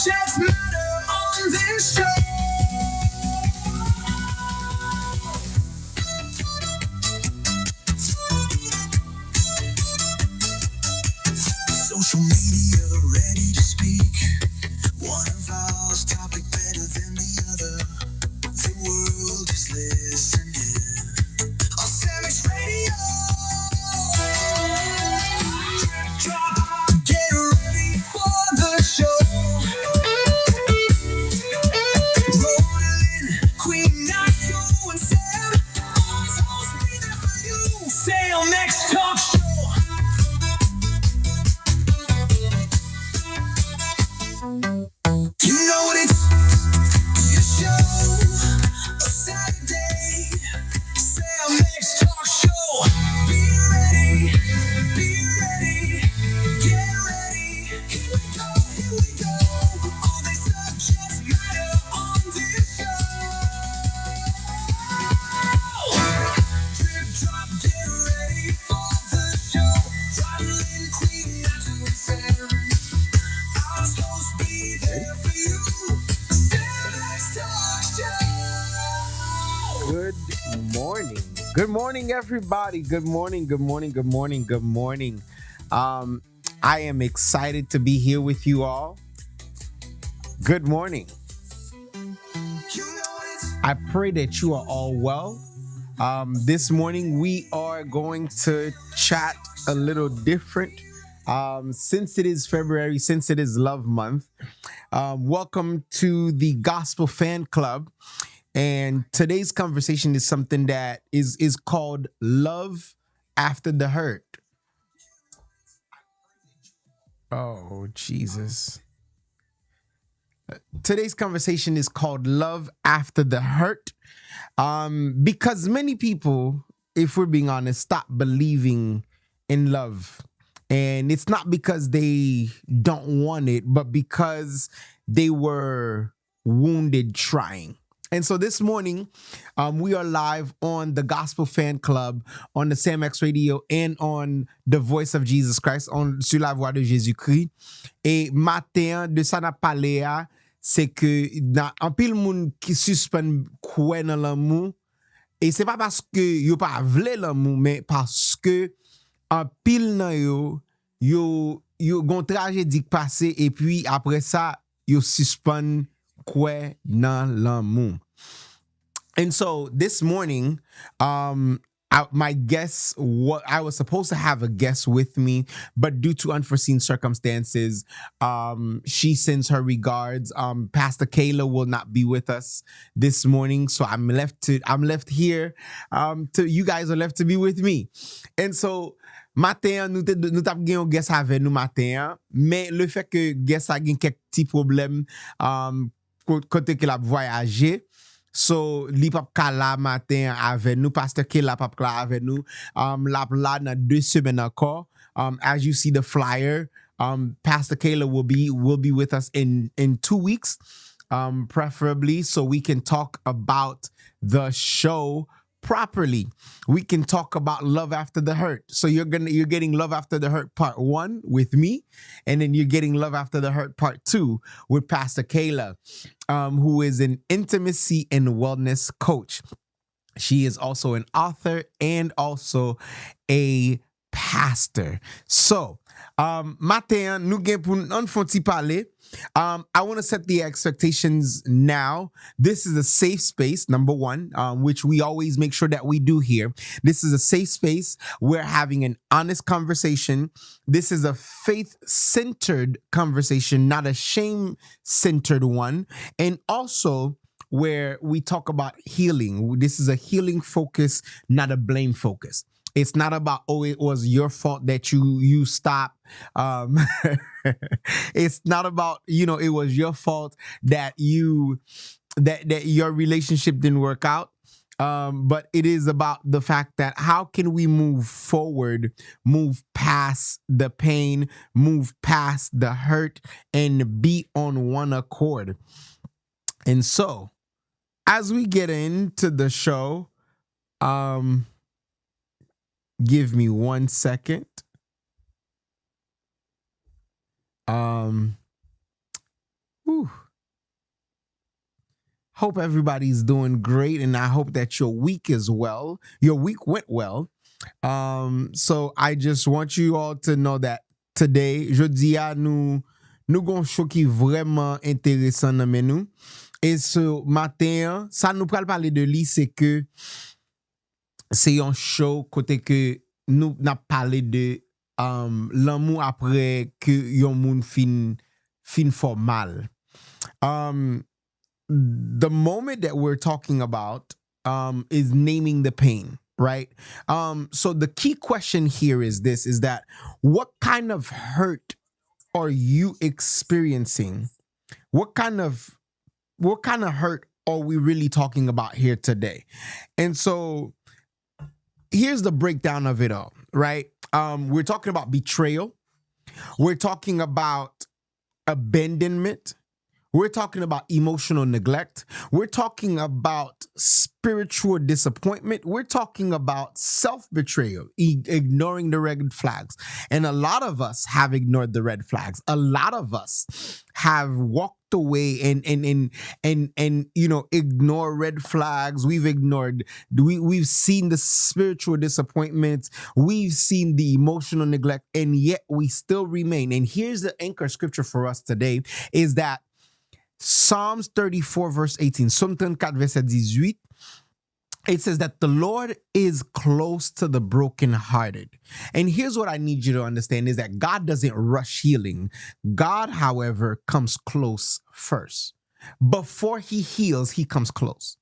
subjects matter on this show. Social media ready to speak. One of ours topic better than the other. The world is listening. On Sandwich Radio. Get ready for the show. Rolling, Queen Nacho and Sam. Always be there for you. Sam Next Talk Show. You know what it's your show. A Saturday. Sam Next Talk Show. Be ready. Be ready. Get ready. Here we go. All the subjects matter on this show. Drip drop, get ready for the show. Rottling Queen, not to Sam. Our hosts be there for you. Sam Next Talk Show. Good morning. Good morning, everybody. Good morning. Good morning. Good morning. Good morning. I am excited to be here with you all. Good morning. You know it's I pray that you are all well. This morning we are going to chat a little different. Since it is February, since it is Love Month, welcome to the Gospel Fan Club. And today's conversation is something that is called Love After the Hurt. Oh, Jesus. Today's conversation is called Love After the Hurt. Because many people, if we're being honest, stop believing in love. And it's not because they don't want it, but because they were wounded trying. And so this morning, we are live on the Gospel Fan Club, on the Sam X Radio, and on the Voice of Jesus Christ, sur la voix de Jésus-Christ. Et matin, de ça n'a parlé, c'est que en pile moun qui suspend kouè nan l'amour, et c'est pas parce que yo pas vle l'amour, mais parce que en pile nan yo gon tragédie passé, et puis après ça, yo suspend kouè nan l'amour. And so this morning, my guest, I was supposed to have a guest with me, but due to unforeseen circumstances, she sends her regards. Pastor Kayla will not be with us this morning, so I'm left here. You guys are left to be with me, and so. Matin, nous tap gen yon guest avec nous matin, mais le fait que guest a gen quelques petits problèmes côté que la voyager, so li pap ka la matin avec nous, Pastor K la pap ka avec nous, la dans 2 semaines encore. As you see the flyer, Pastor Kayla will be with us in 2 weeks, preferably, so we can talk about the show properly. We can talk about Love After the Hurt. So you're getting Love After the Hurt part 1 with me, and then you're getting Love After the Hurt part 2 with Pastor Kayla, who is an intimacy and wellness coach. She is also an author and also a pastor. So, matin, nous gen pou nan fonti parler. I want to set the expectations now. This is a safe space, number one, which we always make sure that we do here. This is a safe space. We're having an honest conversation. This is a faith-centered conversation, not a shame-centered one. And also, where we talk about healing. This is a healing focus, not a blame focus. It's not about, oh, it was your fault that you stopped. It's not about, it was your fault that that your relationship didn't work out. But it is about the fact that how can we move forward, move past the pain, move past the hurt, and be on one accord. And so, as we get into the show, give me 1 second. Hope everybody's doing great, and I hope that your week is well. Your week went well. So I just want you all to know that today, jeudi a nous gon show qui vraiment intéressant dans nous. Et ce matin, ça nous pral parler de lui, c'est que c'est un show côté que nous n'a parlé de l'amour après que yon moun fin for mal. The moment that we're talking about is naming the pain, right? So the key question here is this, is that what kind of hurt are you experiencing? What kind of hurt are we really talking about here today? And so here's the breakdown of it all, right? We're talking about betrayal. We're talking about abandonment. We're talking about emotional neglect. We're talking about spiritual disappointment. We're talking about self-betrayal, ignoring the red flags. And a lot of us have ignored the red flags. A lot of us have walked away and ignore red flags. We've seen the spiritual disappointments. We've seen the emotional neglect, and yet we still remain. And here's the anchor scripture for us today, is that Psalms 34 verse 18, Psalm 34 verset 18, it says that the Lord is close to the brokenhearted. And here's what I need you to understand, is that God doesn't rush healing. God, however, comes close first. Before he heals, he comes close.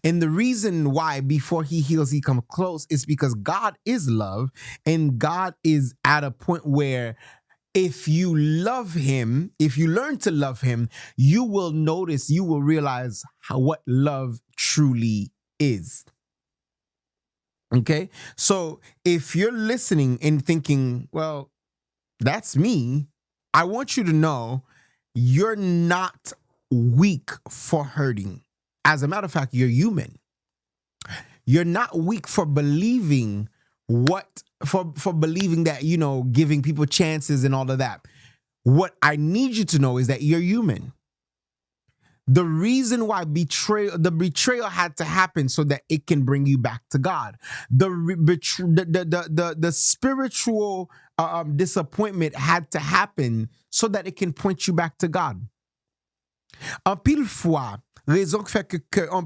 And the reason why before he heals, he comes close is because God is love, and God is at a point where if you love him, if you learn to love him, you will notice, you will realize what love truly is. Okay? So if you're listening and thinking, well, that's me, I want you to know you're not weak for hurting. As a matter of fact, you're human. You're not weak for believing for believing that, giving people chances and all of that. What I need you to know is that you're human. The reason why the betrayal had to happen so that it can bring you back to God. The spiritual disappointment had to happen so that it can point you back to God. En pile fois, raison qui fait que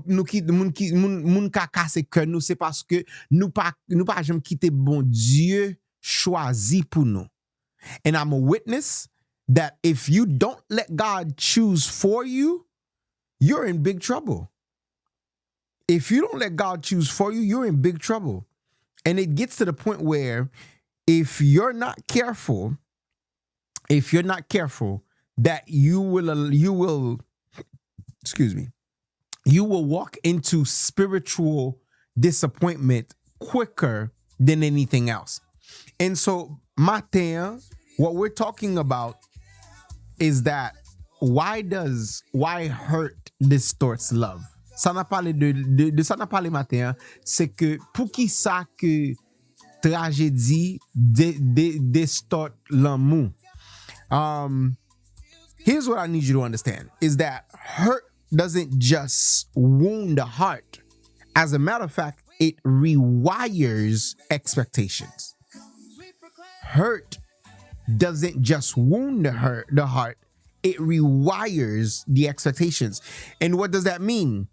nous qui moun ka casse cœur nous, c'est parce que nous pas jamais quitter bon Dieu choisi pour nous. And I'm a witness that if you don't let God choose for you, you're in big trouble. If you don't let God choose for you, you're in big trouble. And it gets to the point where if you're not careful, that you will walk into spiritual disappointment quicker than anything else. And so, matin, what we're talking about is that why hurt distorts love. Ça n'a parlé de ça n'a parlé matin, c'est que pour qui ça que tragédie distort l'amour. Here's what I need you to understand, is that hurt doesn't just wound the heart. As a matter of fact, it rewires expectations. Hurt doesn't just wound the heart, it rewires the expectations. And what does that mean?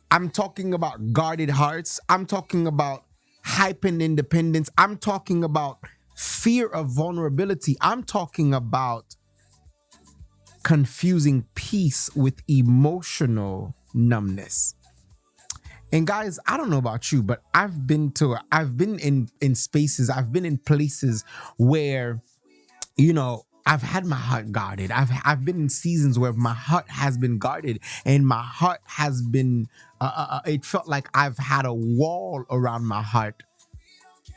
I'm talking about guarded hearts. I'm talking about hyper independence. I'm talking about fear of vulnerability. I'm talking about confusing peace with emotional numbness. And guys, I don't know about you, but I've been in spaces, I've been in places where, I've had my heart guarded. I've been in seasons where my heart has been guarded, and my heart has been, it felt like I've had a wall around my heart.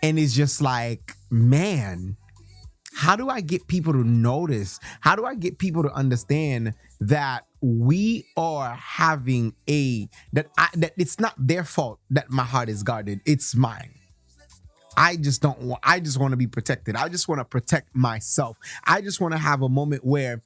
And it's just like, man, how do I get people to notice? How do I get people to understand that we are having that it's not their fault that my heart is guarded, it's mine. I just want to be protected. I just want to protect myself. I just want to have a moment where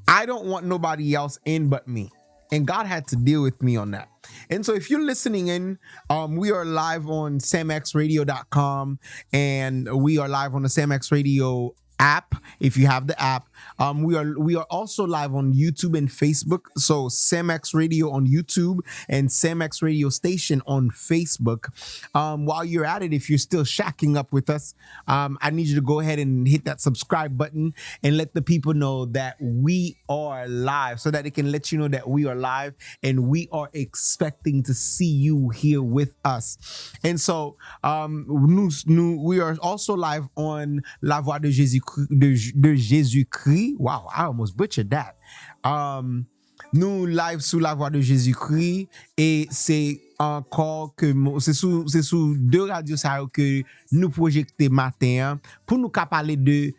I don't want nobody else in but me. And God had to deal with me on that. And so if you're listening in, we are live on samxradio.com, and we are live on the Samx Radio app. If you have the app, we are also live on YouTube and Facebook. So Samx Radio on YouTube and Samx Radio Station on Facebook. While you're at it, if you're still shacking up with us, I need you to go ahead and hit that subscribe button and let the people know that we are live, so that they can let you know that we are live and we are expecting to see you here with us. And so we are also live on La Voix de Jésus de Jésus-Christ. Wow, I almost butchered that. Nous live sous La Voix de Jésus-Christ, et c'est encore que c'est sous deux radios ça que nous projecter matin pour nous parler de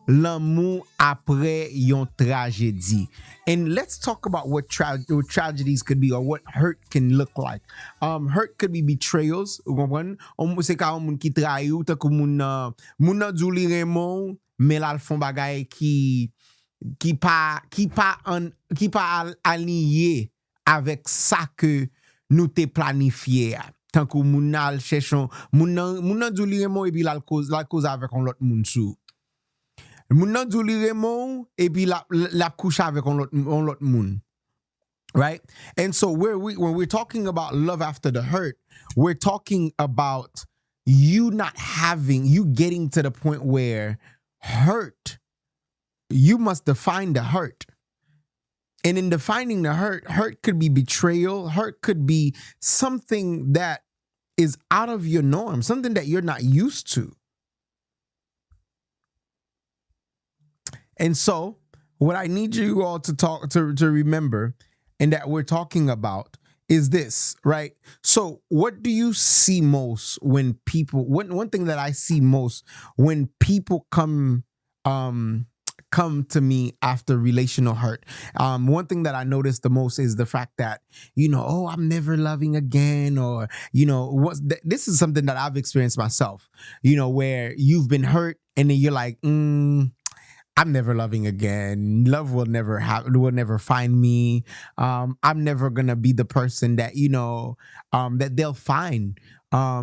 l'amour après yon tragédie. And let's talk about what tragedies could be, or what hurt can look like. Hurt could be betrayals. C'est quand moun qui trahi ou tant que moun nan djouli remon, mais là le font bagay qui pas aligné avec ça que nous te planifié. Tant que moun nan cherchon moun nan djouli remon, et puis la cause avec on l'autre moun sou. Moun nan djou li remon, et puis la couche avec on l'autre moun. Right? And so when we're talking about love after the hurt, we're talking about you getting to the point where hurt, you must define the hurt. And in defining the hurt could be betrayal, hurt could be something that is out of your norm, something that you're not used to. And so, what I need you all to remember, and that we're talking about, is this, right? So, what do you see most when people? One thing that I see most when people come to me after relational hurt. One thing that I notice the most is the fact that, oh, I'm never loving again, or this is something that I've experienced myself. Where you've been hurt, and then you're like, I'm never loving again. Love will never find me. I'm never gonna be the person that that they'll find. I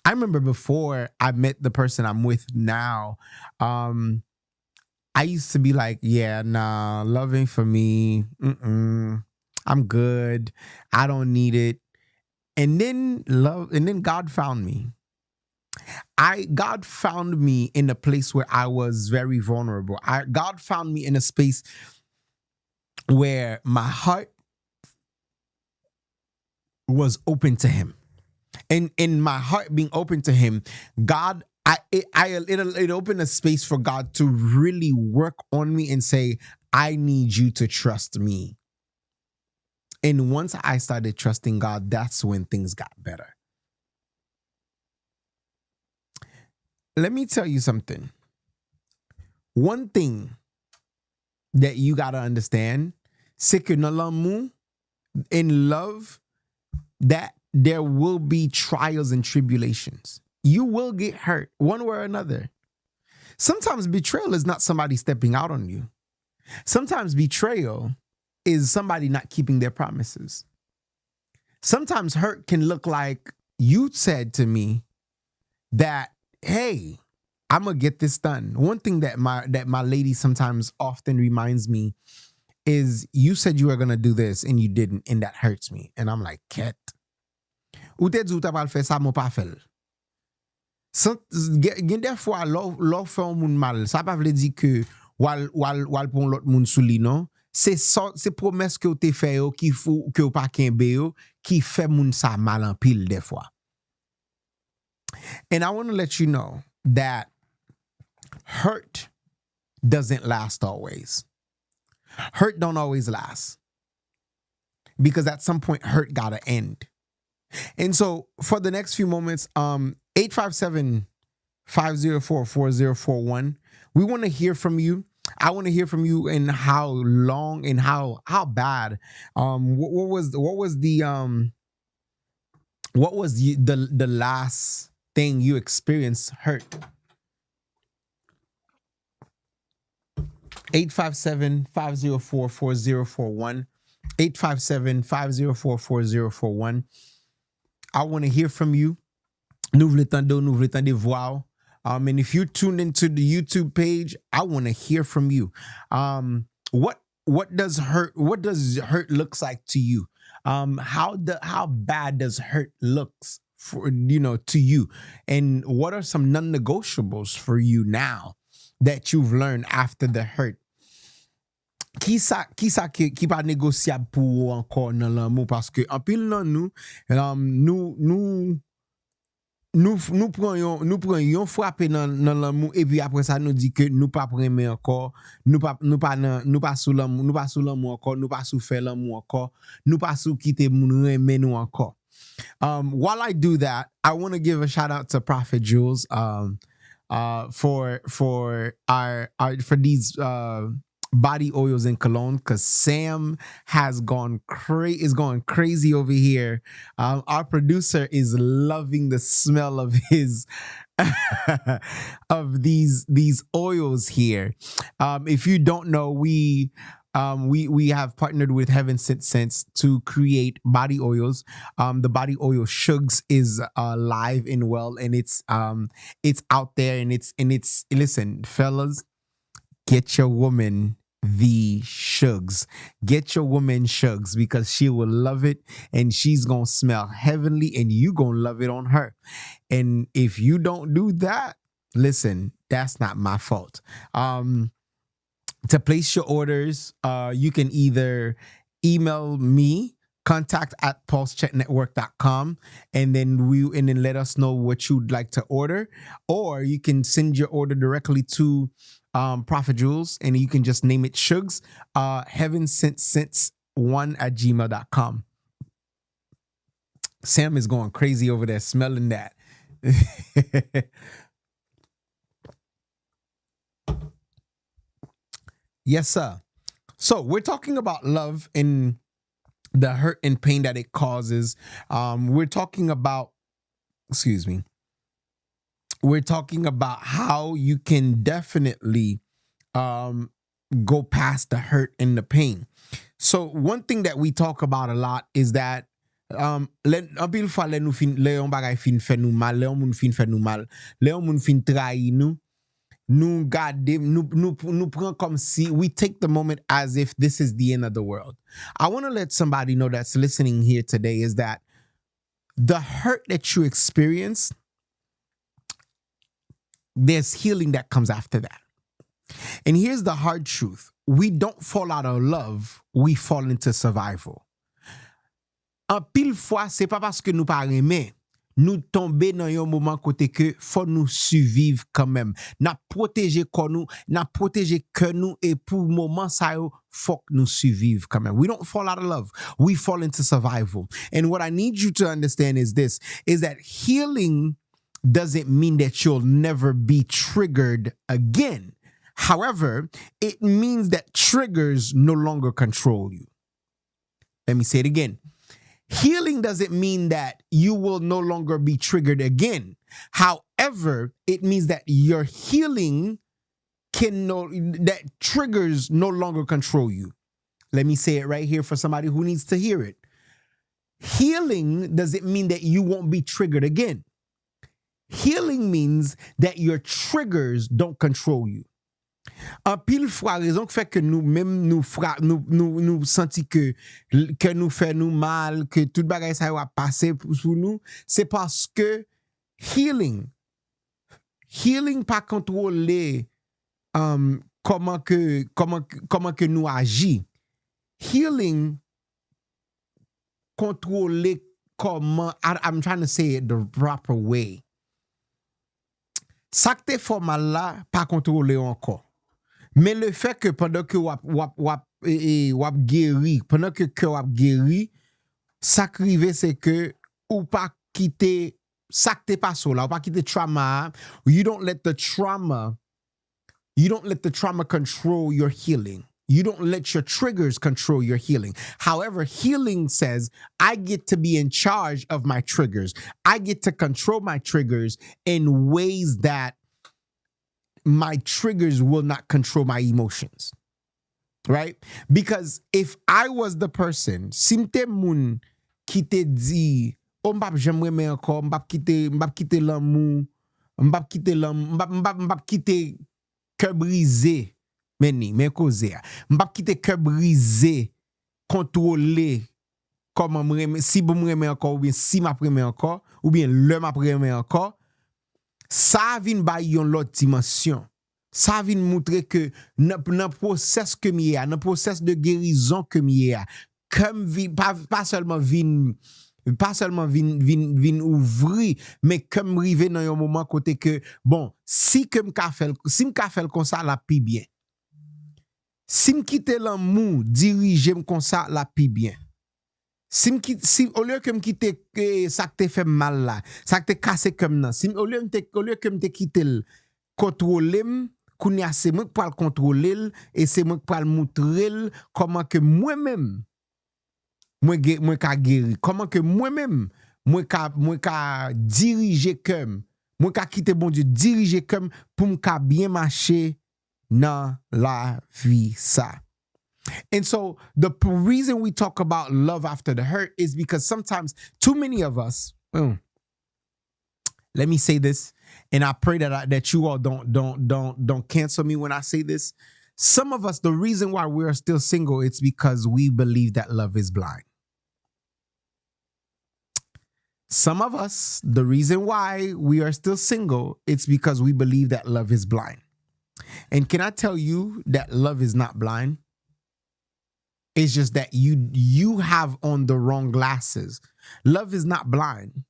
remember before I met the person I'm with now, I used to be like, yeah, nah, loving for me, I'm good. I don't need it. And then God found me. God found me in a place where I was very vulnerable. God found me in a space where my heart was open to Him. And in my heart being open to Him, God, it opened a space for God to really work on me and say, I need you to trust me. And once I started trusting God, that's when things got better. Let me tell you something. One thing that you got to understand, c'est que dans l'amour, in love, that there will be trials and tribulations. You will get hurt one way or another. Sometimes betrayal is not somebody stepping out on you. Sometimes betrayal is somebody not keeping their promises. Sometimes hurt can look like you said to me that, hey, I'm gonna get this done. One thing that my lady sometimes often reminds me is, you said you were gonna do this and you didn't, and that hurts me. And I'm like, Ket, ou te di ou ta pral fè sa, mon pa fèl. Gen des fois lò fè un moun mal, ça pa vle di que wal pon l'autre moun sou li, non? C'est promesse que ou te fè yo ki ou pa kenbe yo, ki fè moun sa mal en pile des fois. And I want to let you know that hurt doesn't last always. Hurt don't always last. Because at some point, hurt gotta end. And so for the next few moments, 857-504-4041, we want to hear from you. I want to hear from you in how long and how bad. What was the last thing you experienced hurt? 857-504-4041. 857-504-4041. I want to hear from you. Nous voulons tendre voix. And if you're tuned into the YouTube page, I want to hear from you. What does hurt looks like to you? How bad does hurt looks for to you? And what are some non-negotiables for you now that you've learned after the hurt? Qui pa négociable pour encore dans l'amour parce que en pile nan nous prenions frapper dans l'amour et puis après ça nous dit que nous pas aimer encore, nous pas sous l'amour encore, nous pas sous faire l'amour encore, nous pas sous quitter moun aimer nous encore. While I do that, I want to give a shout out to Prophet Jules for these body oils and cologne, because Sam is going crazy over here. Our producer is loving the smell of his of these oils here. If you don't know, we have partnered with Heaven Sent Scents to create body oils. The body oil Shugs is live and well, and it's out there, and it's listen, fellas, get your woman the Shugs. Get your woman Shugs, because she will love it, and she's gonna smell heavenly, and you gonna love it on her. And if you don't do that, listen, that's not my fault. To place your orders, you can either email me, contact@pulsechecknetwork.com, and then let us know what you'd like to order, or you can send your order directly to Prophet Jules, and you can just name it Shugs, heavensentsense1@gmail.com. Sam is going crazy over there smelling that. Yes, sir. So we're talking about love and the hurt and pain that it causes. We're talking about how you can definitely go past the hurt and the pain. So one thing that we talk about a lot is that an pile fois le yon bagay fin fè nou mal, le yon moun fin fè nou mal, le yon moun fin trahi nou, nous prend comme si we take the moment as if this is the end of the world. I want to let somebody know that's listening here today is that the hurt that you experience, there's healing that comes after that. And here's the hard truth. We don't fall out of love, we fall into survival. En pile fois, c'est pas parce que nous pas aimer, nous tomber dans un moment côté que faut nous survivre quand même. N'a protéger corps nous, n'a protéger cœur nous, et pour moment ça yo, faut que nous survivre quand même. We don't fall out of love, we fall into survival. And what I need you to understand is this, is that healing doesn't mean that you'll never be triggered again. However, it means that triggers no longer control you. Let me say it again. Healing doesn't mean that you will no longer be triggered again. However, it means that your healing that triggers no longer control you. Let me say it right here for somebody who needs to hear it. Healing doesn't mean that you won't be triggered again. Healing means that your triggers don't control you. En pile fois, raison qui fait que nous-mêmes nous senti que nous fait nous mal, que tout bagay ça va passer pour nous, c'est parce que healing pas contrôler comment que nous agit. Healing contrôler comment, I'm trying to say it the proper way. Ça que te fait mal là, pas contrôler encore. Mais le fait que pendant que wap guéri, pendant que wap guéri, ça qui arrive c'est que ou pas quitter ça que te passe là, ou pas quitter trauma. You don't let the trauma control your healing. You don't let your triggers control your healing. However, healing says, I get to be in charge of my triggers. I get to control my triggers in ways that my triggers will not control my emotions. right? Because if I was the person, si m'te moun qui te dit, oh m'pap j'aime remen encore, m'pap kite l'amour, m'pap kite l'amour, m'pap kite cœur brisé, men cause, m'pap kite cœur brisé, contrôlé, comment m'reme, si bon m'reme encore, ou bien si m'apreme encore, ou bien le m'apreme encore, ça vient bay yon l'autre dimension. Ça vient montrer que dans process que m'y a, dans process de guérison que m'y a, comme pas seulement vin ouvrir, mais comme rive dans un moment côté que bon, si m'ka fait comme ça la pi bien. Si m'quitte l'amour, diriger comme ça la pi bien. Si au lieu que m'quitte ça que te fait mal là, ça que te cassé comme nan, si au lieu que m'te quitter contrôler kounya c'est moi qui le contrôler et c'est moi qui le montrer comment que moi-même moi ka guéri, comment que moi-même moi ka diriger comme moi ka quitter bon Dieu diriger comme pour m'ka bien marcher dans la vie ça. And so the reason we talk about love after the hurt is because sometimes too many of us, let me say this, and I pray that you all don't cancel me when I say this. Some of us, the reason why we are still single, it's because we believe that love is blind. Some of us, the reason why we are still single, it's because we believe that love is blind. And can I tell you that love is not blind? It's just that you have on the wrong glasses. Love is not blind.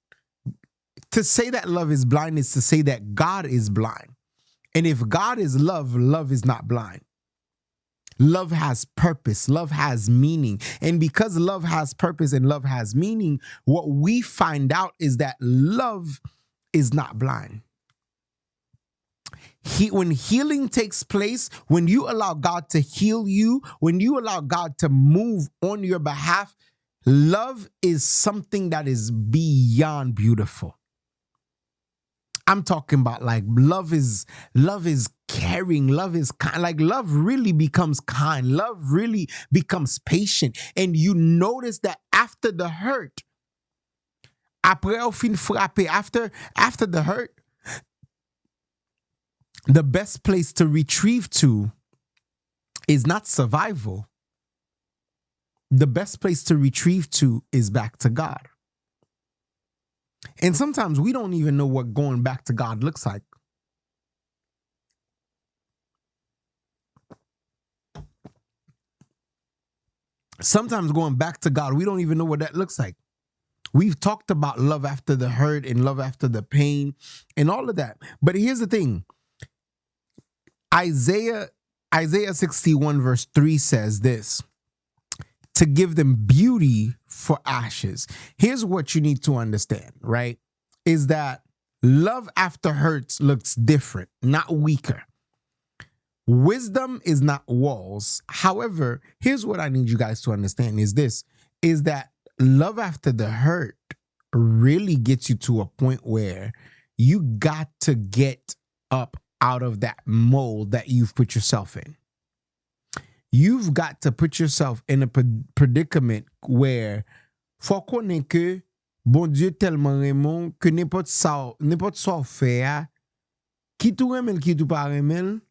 To say that love is blind is to say that God is blind. And if God is love, love is not blind. Love has purpose. Love has meaning. And because love has purpose and love has meaning, what we find out is that love is not blind. When healing takes place, when you allow God to heal you, when you allow God to move on your behalf, love is something that is beyond beautiful. I'm talking about like love is caring, love is kind, like love really becomes kind, love really becomes patient. And you notice that after the hurt, après au fin frappé, after the hurt, the best place to retrieve to is not survival. The best place to retrieve to is back to God. And sometimes we don't even know what going back to God looks like. Sometimes going back to God, we don't even know what that looks like. We've talked about love after the hurt and love after the pain and all of that. But here's the thing. Isaiah 61 verse 3 says this, to give them beauty for ashes. Here's what you need to understand, right? Is that love after hurts looks different, not weaker. Wisdom is not walls. However, here's what I need you guys to understand is this, is that love after the hurt really gets you to a point where you got to get up out of that mold that you've put yourself in. You've got to put yourself in a predicament where faut connaître que bon Dieu tellement aimant que n'importe ça faire qui tout aime qui tout pas aime,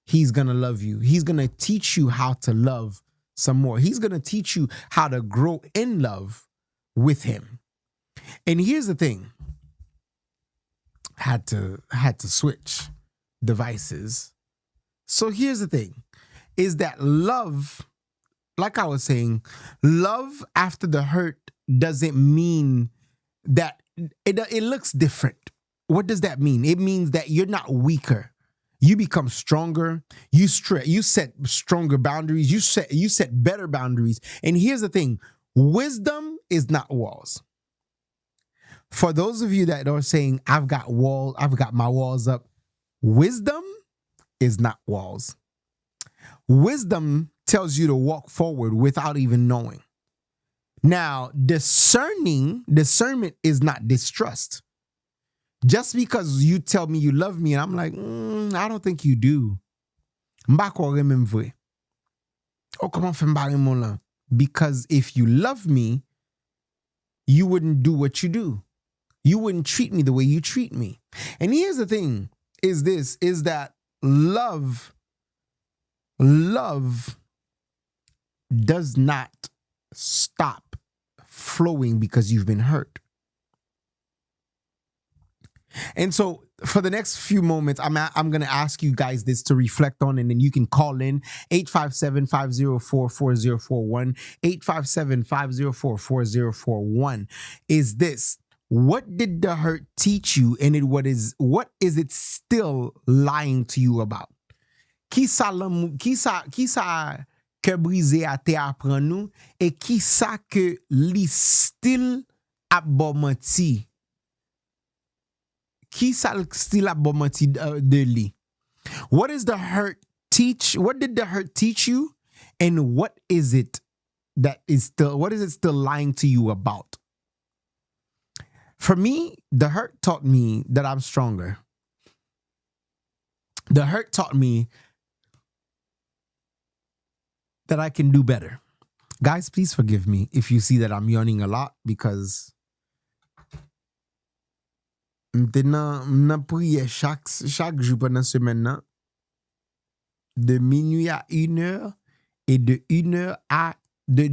he's going to love you. He's going to teach you how to love some more. He's going to teach you how to grow in love with him. And here's the thing. Had to switch devices. So here's the thing, is that love, like I was saying, love after the hurt doesn't mean that it looks different. What does that mean? It means that you're not weaker. You become stronger. You set stronger boundaries. You set better boundaries. And here's the thing, wisdom is not walls. For those of you that are saying, I've got my walls up, wisdom is not walls. Wisdom tells you to walk forward without even knowing. Now, discernment is not distrust. Just because you tell me you love me and I'm like, I don't think you do. Oh, comment fait m'barrer mon lan? Because if you love me, you wouldn't do what you do. You wouldn't treat me the way you treat me. And here's the thing, is that love does not stop flowing because you've been hurt. And so for the next few moments, I'm going to ask you guys this to reflect on, and then you can call in 857-504-4041, 857-504-4041. Is this, what did the hurt teach you, and what is it still lying to you about? Qui sa que brisé a te apprend nous, et qui sa que li still a bon menti? Qui sa still a bon menti de li? What did the hurt teach you, and what is it still lying to you about? For me, the hurt taught me that I'm stronger. The hurt taught me that I can do better. Guys, please forgive me if you see that I'm yawning a lot, because m'nan priye chaque jour pendant semaine nan, de minuit à 1h et de 1h à de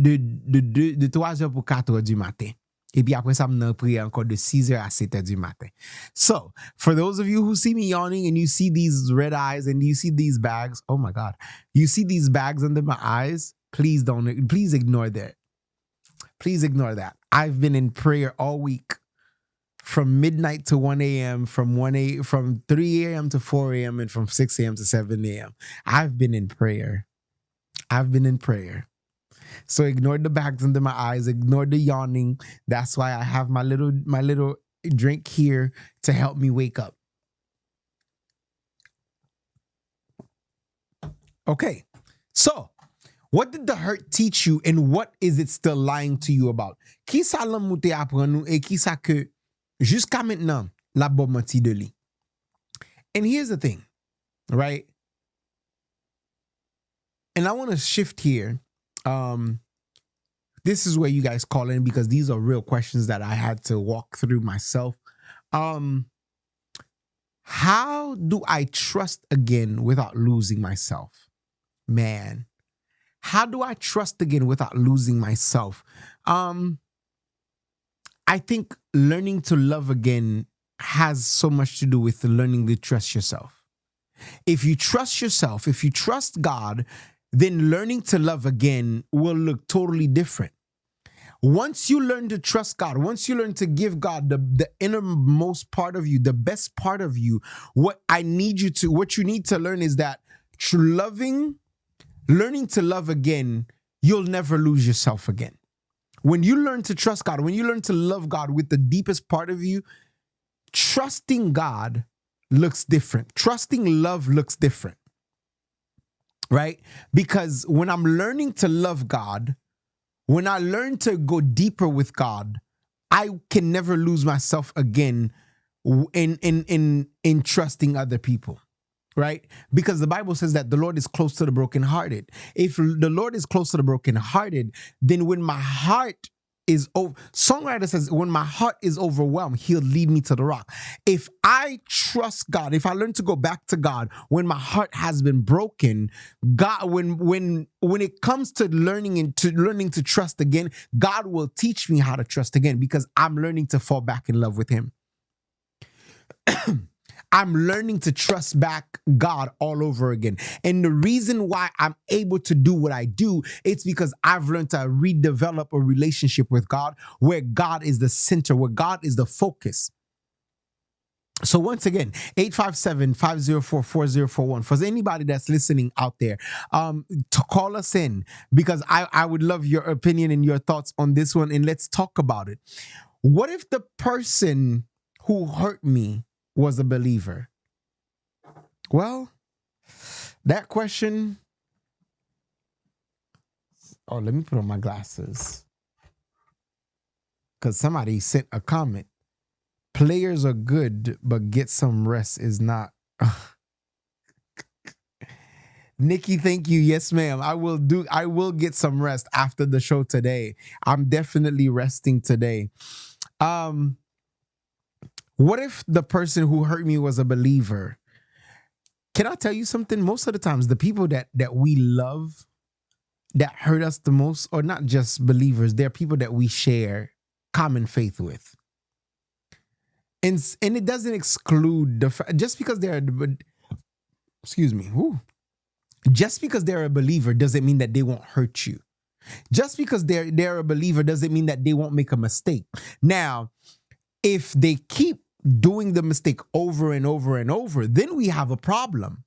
3h pour 4h du matin. Et puis après ça, m'nan priye encore de 6h à 7h du matin. So, for those of you who see me yawning and you see these red eyes and you see these bags, oh my God, you see these bags under my eyes, please ignore that. Please ignore that. I've been in prayer all week from midnight to 1 a.m., from 3 a.m. to 4 a.m., and from 6 a.m. to 7 a.m. I've been in prayer. So ignore the bags under my eyes, ignore the yawning. That's why I have my little drink here to help me wake up. Okay, so what did the hurt teach you, and what is it still lying to you about? Qui sa l'amour te apprend nous, et qui sa que jusqu'à maintenant la bon menti de li? And here's the thing, right? And I want to shift here. This is where you guys call in, because these are real questions that I had to walk through myself. How do I trust again without losing myself? Man, how do I trust again without losing myself? I think learning to love again has so much to do with learning to trust yourself. If you trust yourself, if you trust God, then learning to love again will look totally different. Once you learn to trust God, once you learn to give God the innermost part of you, the best part of you, what you need to learn is that learning to love again, you'll never lose yourself again. When you learn to trust God, when you learn to love God with the deepest part of you, trusting God looks different. Trusting love looks different. Right? Because when I'm learning to love God, when I learn to go deeper with God, I can never lose myself again in trusting other people. Right? Because the Bible says that the Lord is close to the brokenhearted. If the Lord is close to the brokenhearted, then when my heart is songwriter says, when my heart is overwhelmed, he'll lead me to the rock. If I trust God, if I learn to go back to God when my heart has been broken, God, when it comes to learning to trust again, God will teach me how to trust again, because I'm learning to fall back in love with him. I'm learning to trust back God all over again. And the reason why I'm able to do what I do, it's because I've learned to redevelop a relationship with God where God is the center, where God is the focus. So once again, 857-504-4041. For anybody that's listening out there, to call us in, because I would love your opinion and your thoughts on this one, and let's talk about it. What if the person who hurt me was a believer? Well, that question. Oh, let me put on my glasses, because somebody sent a comment. Players are good, but get some rest is not. Nikki, thank you. Yes, ma'am. I will get some rest after the show today. I'm definitely resting today. Um, what if the person who hurt me was a believer? Can I tell you something? Most of the times, the people that we love that hurt us the most are not just believers. They're people that we share common faith with. And it doesn't exclude just because they're excuse me. Whew. Just because they're a believer doesn't mean that they won't hurt you. Just because they're a believer doesn't mean that they won't make a mistake. Now, if they keep doing the mistake over and over and over, then we have a problem.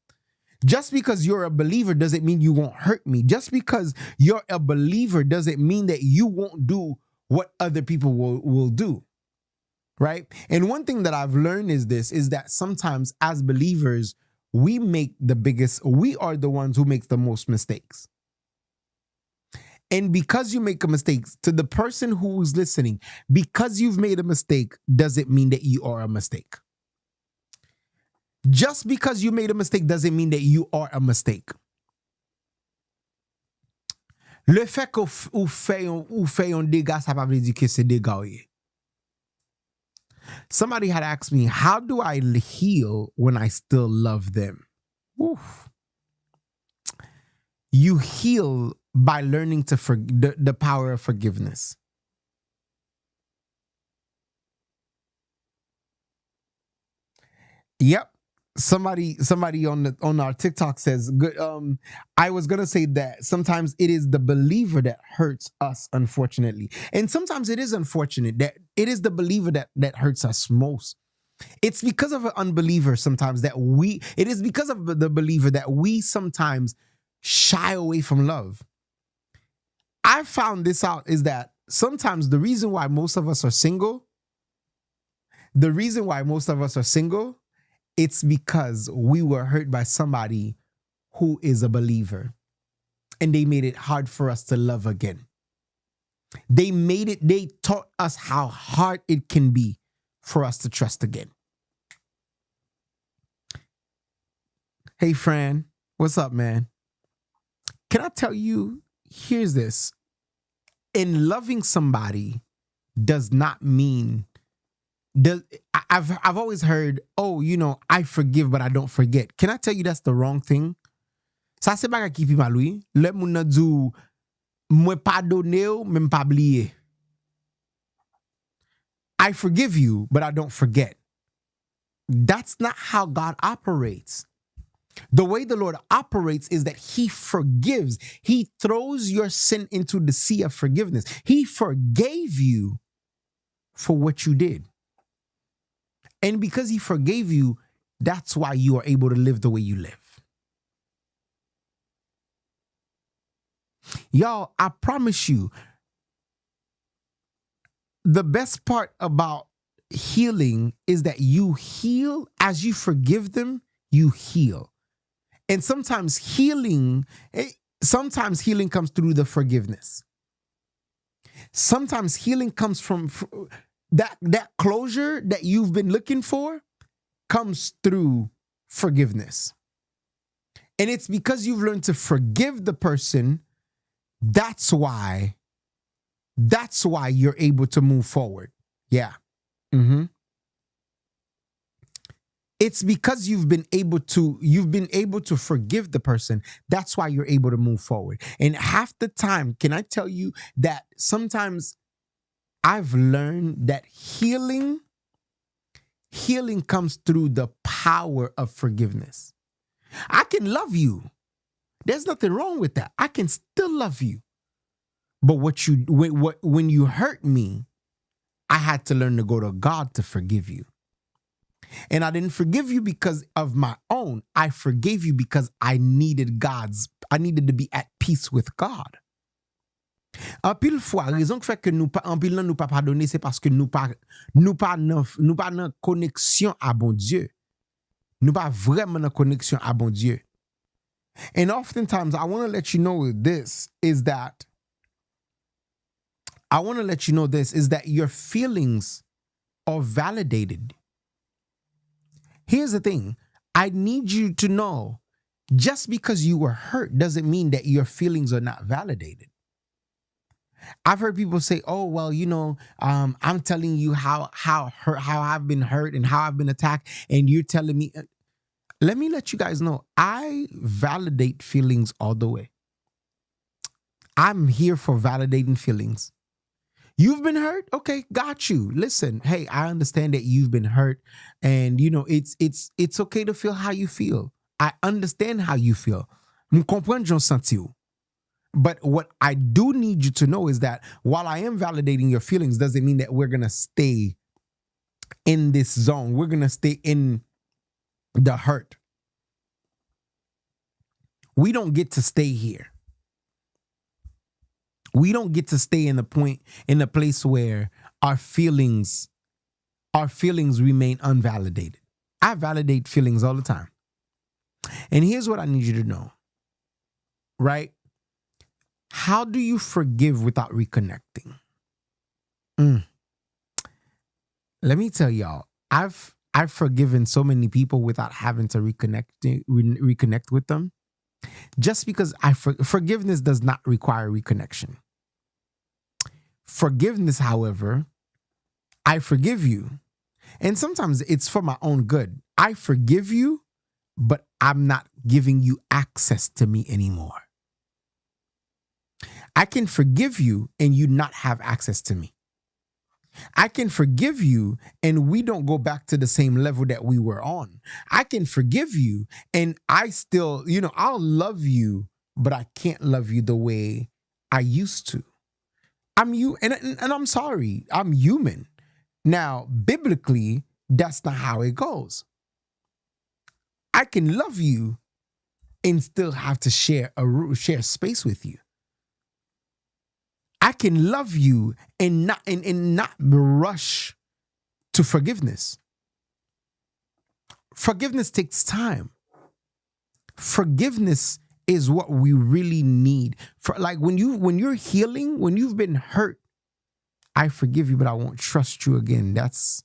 Just because you're a believer doesn't mean you won't hurt me. Just because you're a believer doesn't mean that you won't do what other people will do. Right? And one thing that I've learned is that sometimes as believers, we are the ones who make the most mistakes. And because you make a mistake, to the person who's listening, because you've made a mistake doesn't mean that you are a mistake. Just because you made a mistake doesn't mean that you are a mistake. Le fait qu'on fait un dégât, ça pas veut dire que c'est dégât. Somebody had asked me, how do I heal when I still love them? Oof. You heal by learning to the power of forgiveness. Yep. Somebody on our TikTok says, good. I was gonna say that sometimes it is the believer that hurts us, unfortunately. And sometimes it is unfortunate that it is the believer that hurts us most. It's because of an unbeliever sometimes it is because of the believer that we sometimes shy away from love. I found this out is that sometimes the reason why most of us are single, it's because we were hurt by somebody who is a believer and they made it hard for us to love again. They taught us how hard it can be for us to trust again. Hey, Fran, what's up, man? Can I tell you, here's this. In loving somebody does not mean I've always heard, oh, I forgive, but I don't forget. Can I tell you that's the wrong thing? Ça c'est pas qui pi malui. Le moun nan dou mwen pardonne ou men pa bliye. I forgive you, but I don't forget. That's not how God operates. The way the Lord operates is that he forgives. He throws your sin into the sea of forgiveness. He forgave you for what you did. And because he forgave you, that's why you are able to live the way you live. Y'all, I promise you, the best part about healing is that you heal as you forgive them, you heal. And sometimes healing comes through the forgiveness. Sometimes healing comes from that closure that you've been looking for comes through forgiveness. And it's because you've learned to forgive the person, that's why you're able to move forward. Yeah. Mm-hmm. It's because you've been able to forgive the person. That's why you're able to move forward. And half the time, can I tell you that sometimes I've learned that healing comes through the power of forgiveness. I can love you. There's nothing wrong with that. I can still love you. But when you hurt me, I had to learn to go to God to forgive you. And I didn't forgive you because of my own. I forgave you because I needed to be at peace with God. En pile fois, raison qui fait que nous pas pardonner, c'est parce que nous pas dans connexion à bon Dieu. Nous pas vraiment dans connexion à bon Dieu. And oftentimes, I want to let you know this is that your feelings are validated. Here's the thing. I need you to know Just because you were hurt doesn't mean that your feelings are not validated. I've heard people say, "Oh, well, I'm telling you how I've been hurt and how I've been attacked, and you're telling me." Let me let you guys know, I validate feelings all the way. I'm here for validating feelings. You've been hurt? Okay, got you. Listen, hey, I understand that you've been hurt, and it's okay to feel how you feel. I understand how you feel. Me comprendre jon senti ou. But what I do need you to know is that while I am validating your feelings, doesn't mean that we're gonna stay in this zone. We're gonna stay in the hurt. We don't get to stay here. We don't get to stay in the place where our feelings remain unvalidated. I validate feelings all the time. And here's what I need you to know, right? How do you forgive without reconnecting? Let me tell y'all, I've forgiven so many people without having to reconnect with them. Just because forgiveness does not require reconnection. Forgiveness, however, I forgive you. And sometimes it's for my own good. I forgive you, but I'm not giving you access to me anymore. I can forgive you and you not have access to me. I can forgive you and we don't go back to the same level that we were on. I can forgive you and I still, I'll love you, but I can't love you the way I used to. I'm you, and I'm sorry, I'm human. Now, biblically, that's not how it goes. I can love you and still have to share space with you. I can love you and not rush to forgiveness. Forgiveness takes time. Forgiveness is what we really need. For like when you're healing, when you've been hurt, I forgive you, but I won't trust you again. That's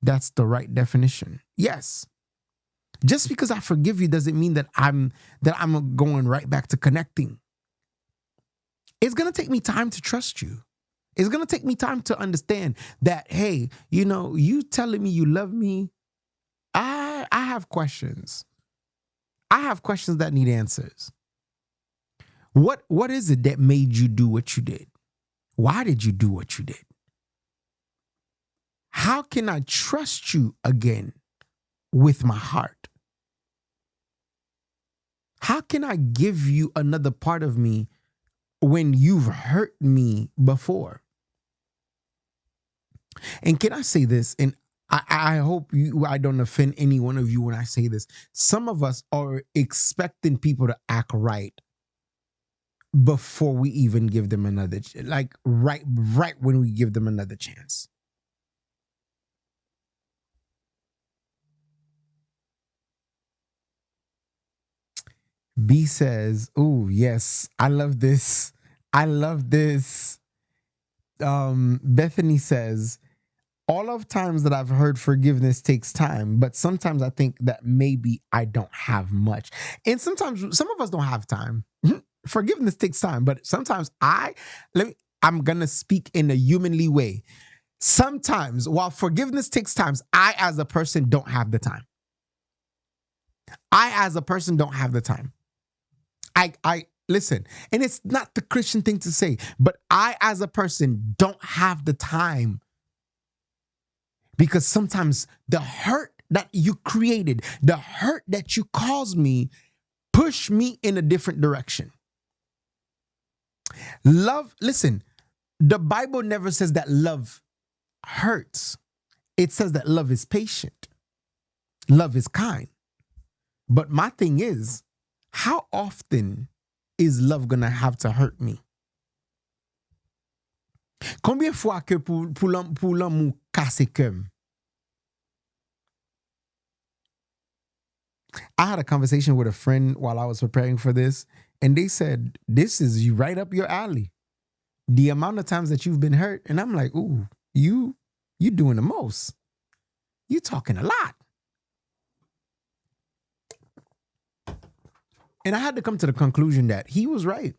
the right definition. Yes. Just because I forgive you doesn't mean that I'm going right back to connecting. It's going to take me time to trust you. It's going to take me time to understand that, hey, you telling me you love me, I have questions. I have questions that need answers. What is it that made you do what you did? Why did you do what you did? How can I trust you again with my heart? How can I give you another part of me when you've hurt me before? And can I say this? And I hope I don't offend any one of you when I say this. Some of us are expecting people to act right before we even give them another, right when we give them another chance. B says, "Oh yes, I love this. I love this." Bethany says, "All of times that I've heard forgiveness takes time, but sometimes I think that maybe I don't have much." And sometimes some of us don't have time. Forgiveness takes time, but sometimes I'm gonna speak in a humanly way. Sometimes while forgiveness takes time, I as a person don't have the time. I as a person don't have the time. I listen, and it's not the Christian thing to say, but I as a person don't have the time. Because sometimes the hurt that you created, the hurt that you caused me, push me in a different direction. Love, listen, the Bible never says that love hurts. It says that love is patient. Love is kind. But my thing is, how often is love gonna have to hurt me? Combien fois que pour l'amour casse cœur? I had a conversation with a friend while I was preparing for this, and they said, "This is right up your alley. The amount of times that you've been hurt." And I'm like, "Ooh, you doing the most. You talking a lot." And I had to come to the conclusion that he was right.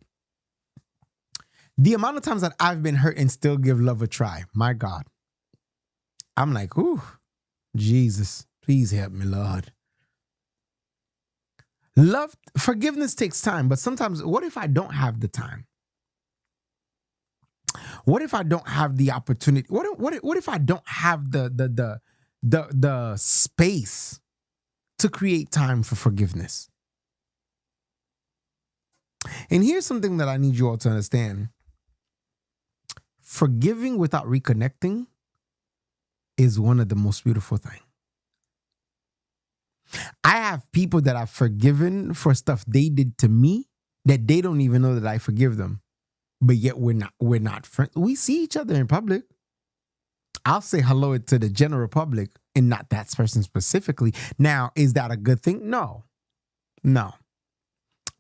The amount of times that I've been hurt and still give love a try, my God. I'm like, ooh, Jesus, please help me, Lord. Love, forgiveness takes time, but sometimes, what if I don't have the time? What if I don't have the opportunity? What if I don't have the space to create time for forgiveness? And here's something that I need you all to understand. Forgiving without reconnecting is one of the most beautiful things. I have people that I've forgiven for stuff they did to me that they don't even know that I forgive them. But yet we're not friends. We see each other in public. I'll say hello to the general public and not that person specifically. Now, is that a good thing? No.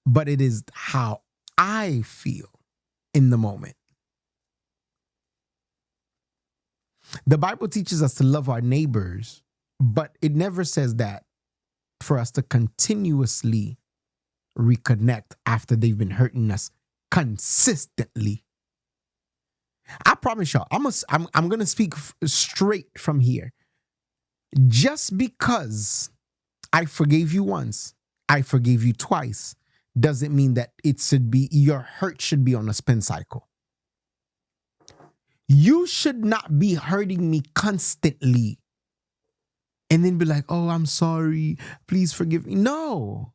But it is how I feel in the moment. The Bible teaches us to love our neighbors, but it never says that for us to continuously reconnect after they've been hurting us consistently. I promise y'all, I'm gonna speak straight from here. Just because I forgave you once, I forgave you twice, doesn't mean that it should be, your hurt should be on a spin cycle. You should not be hurting me constantly and then be like, oh, I'm sorry, please forgive me. No.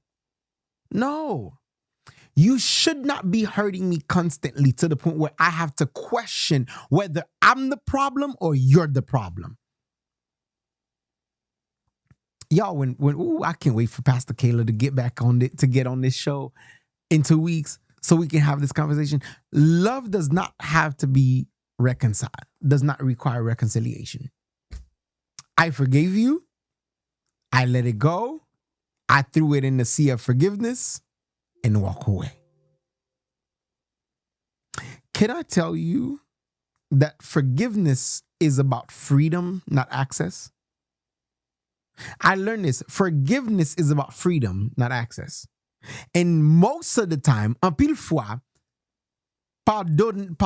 You should not be hurting me constantly to the point where I have to question whether I'm the problem or you're the problem. Y'all, I can't wait for Pastor Kayla to get back on it, to get on this show in 2 weeks so we can have this conversation. Love does not have to be reconciled, does not require reconciliation. I forgave you. I let it go. I threw it in the sea of forgiveness and walk away. Can I tell you that forgiveness is about freedom, not access? I learned this. Forgiveness is about freedom, not access. And most of the time, en pile fois, pardonnement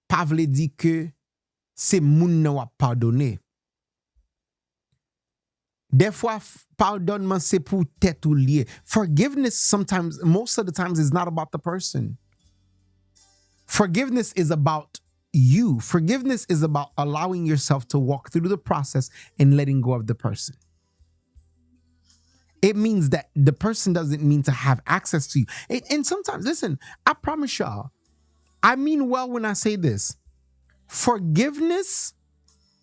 pa vle di ke se moun nan wap pardonne. Des fois, pardonnement c'est pour tête ou lié. Forgiveness sometimes, most of the times, is not about the person. Forgiveness is about you. Forgiveness is about allowing yourself to walk through the process and letting go of the person. It means that the person doesn't mean to have access to you. And sometimes, listen, I promise y'all, I mean well when I say this. Forgiveness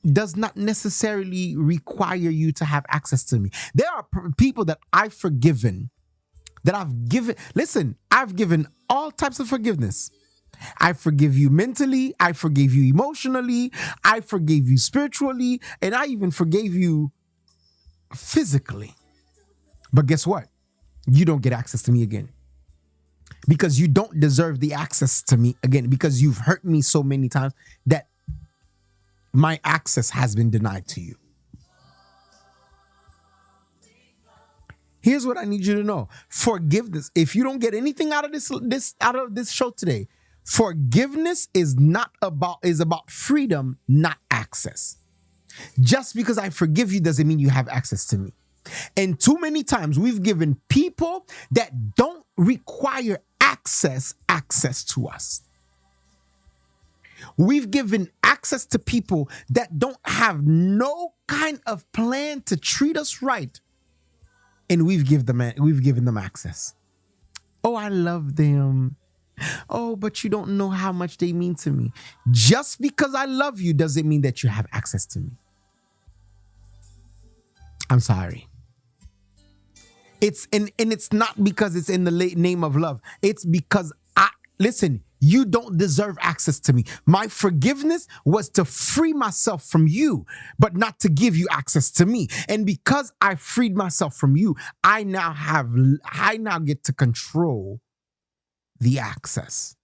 does not necessarily require you to have access to me. There are people that I've forgiven, that I've given. Listen, I've given all types of forgiveness. I forgive you mentally. I forgave you emotionally. I forgave you spiritually. And I even forgave you physically. But guess what? You don't get access to me again. Because you don't deserve the access to me again. Because you've hurt me so many times that my access has been denied to you. Here's what I need you to know. Forgiveness. If you don't get anything out of this show today, forgiveness is about freedom, not access. Just because I forgive you doesn't mean you have access to me. And too many times we've given people that don't require access to us. We've given access to people that don't have no kind of plan to treat us right. And we've given them access. Oh, I love them. Oh, but you don't know how much they mean to me. Just because I love you doesn't mean that you have access to me. I'm sorry. It's not because it's in the name of love. It's because listen, you don't deserve access to me. My forgiveness was to free myself from you, but not to give you access to me. And because I freed myself from you, I now get to control the access.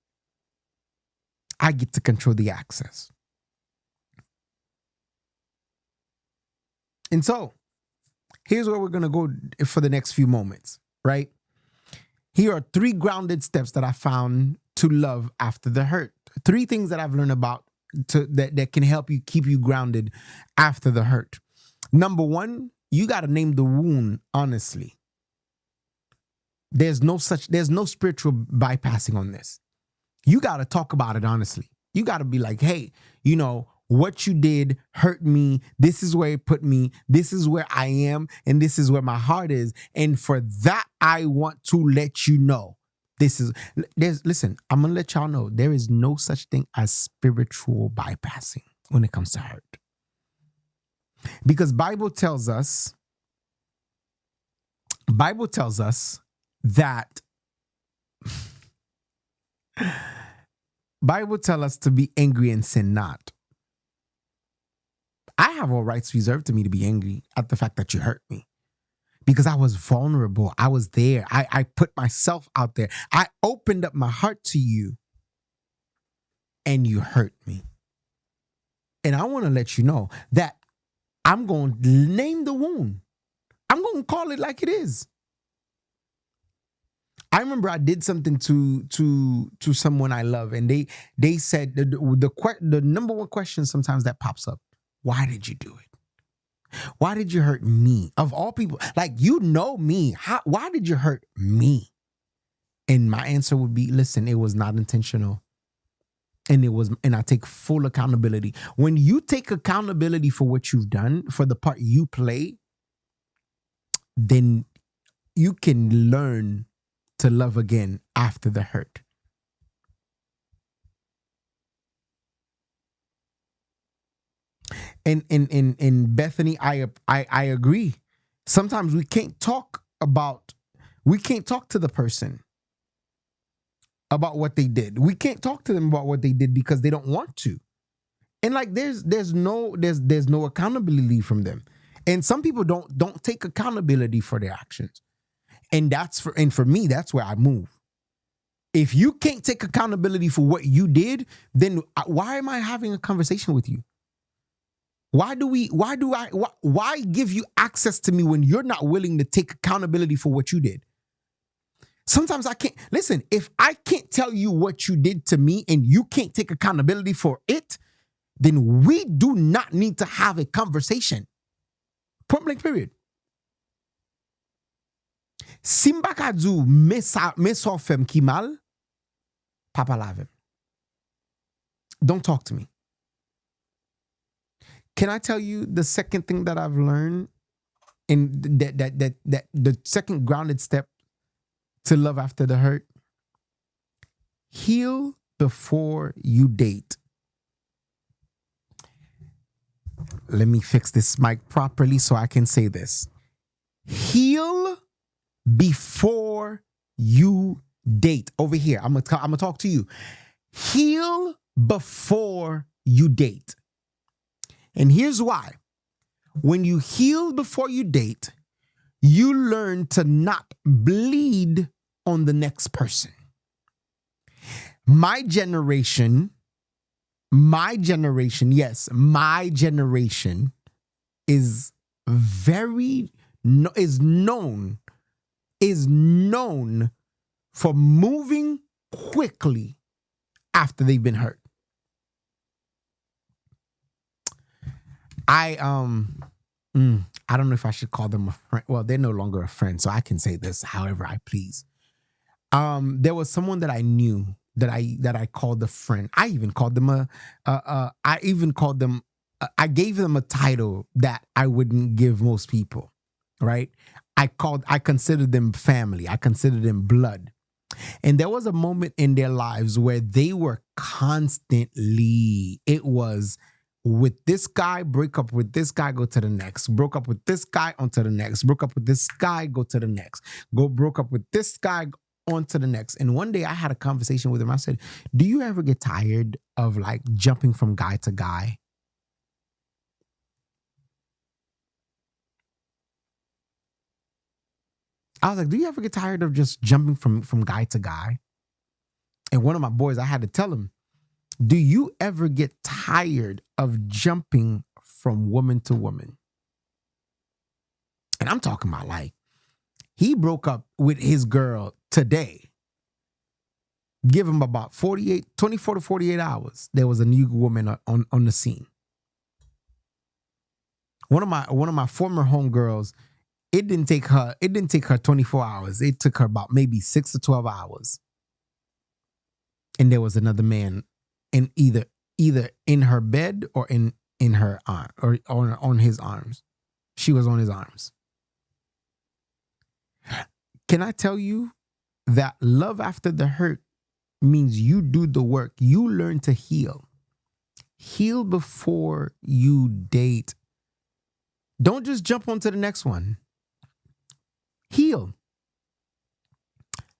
I get to control the access. And so, Here's where we're going to go for the next few moments, right? Here are 3 grounded steps that I found to love after the hurt. 3 things that I've learned about that can help you keep you grounded after the hurt. Number 1, you got to name the wound honestly. There's no spiritual bypassing on this. You got to talk about it honestly. You got to be like, hey, what you did hurt me. This is where it put me. This is where I am. And this is where my heart is. And for that, I want to let you know. Listen, I'm going to let y'all know there is no such thing as spiritual bypassing when it comes to hurt. Because Bible tells us that Bible tell us to be angry and sin not. I have all rights reserved to me to be angry at the fact that you hurt me. Because I was vulnerable. I was there. I put myself out there. I opened up my heart to you. And you hurt me. And I want to let you know that I'm going to name the wound. I'm going to call it like it is. I remember I did something to someone I love, and they said the number one question sometimes that pops up: why did you do it? Why did you hurt me? Of all people, like, me. Why did you hurt me? And my answer would be, listen, it was not intentional. And I take full accountability. When you take accountability for what you've done, for the part you play, then you can learn to love again after the hurt. And Bethany, I agree. Sometimes we can't talk to the person about what they did. We can't talk to them about what they did because they don't want to. And like there's no accountability from them. And some people don't take accountability for their actions. And for me, that's where I move. If you can't take accountability for what you did, then why am I having a conversation with you? Why give you access to me when you're not willing to take accountability for what you did? Sometimes I can't. Listen, if I can't tell you what you did to me and you can't take accountability for it, then we do not need to have a conversation. Point blank, period. Simba kadu mesofem ki mal, papa lavem. Don't talk to me. Can I tell you the second thing that I've learned in that the second grounded step to love after the hurt? Heal before you date. Let me fix this mic properly so I can say this. Heal before you date. Over here, I'm gonna talk to you. Heal before you date. And here's why. When you heal before you date, you learn to not bleed on the next person. My generation is known for moving quickly after they've been hurt. I don't know if I should call them a friend. Well, they're no longer a friend, so I can say this however I please. There was someone that I knew that I called a friend. I even called them I gave them a title that I wouldn't give most people, right? I considered them family. I considered them blood. And there was a moment in their lives where they were constantly, it was with this guy, break up with this guy, go to the next. Broke up with this guy, onto the next. Broke up with this guy, go to the next. Broke up with this guy, on to the next. And one day I had a conversation with him. I said, do you ever get tired of like jumping from guy to guy? I was like, do you ever get tired of just jumping from guy to guy? And one of my boys, I had to tell him, do you ever get tired of jumping from woman to woman? And I'm talking about like, he broke up with his girl today. Give him about 24 to 48 hours. There was a new woman on the scene. One of my former homegirls, it didn't take her 24 hours. It took her about maybe 6 to 12 hours. And there was another man in either in her bed or in her arm or on his arms. She was on his arms. Can I tell you that love after the hurt means you do the work. You learn to heal. Heal before you date. Don't just jump onto the next one. Heal.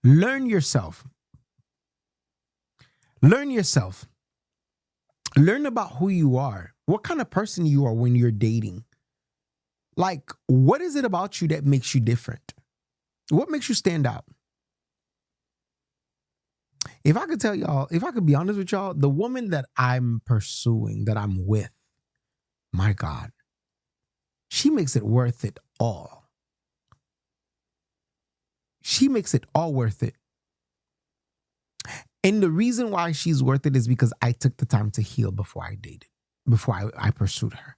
Learn yourself. Learn yourself. Learn about who you are. What kind of person you are when you're dating. Like, what is it about you that makes you different? What makes you stand out? If I could tell y'all, if I could be honest with y'all, the woman that I'm pursuing, that I'm with, my God, she makes it worth it all. She makes it all worth it. And the reason why she's worth it is because I took the time to heal before I dated, before I pursued her.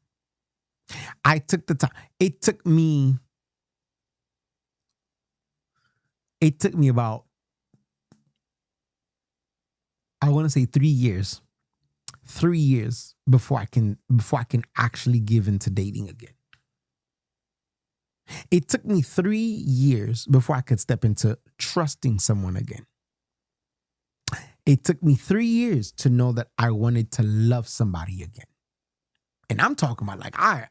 I took the time. It took me about, I want to say 3 years. 3 years before I can actually give into dating again. It took me 3 years before I could step into trusting someone again. It took me 3 years to know that I wanted to love somebody again. And I'm talking about like I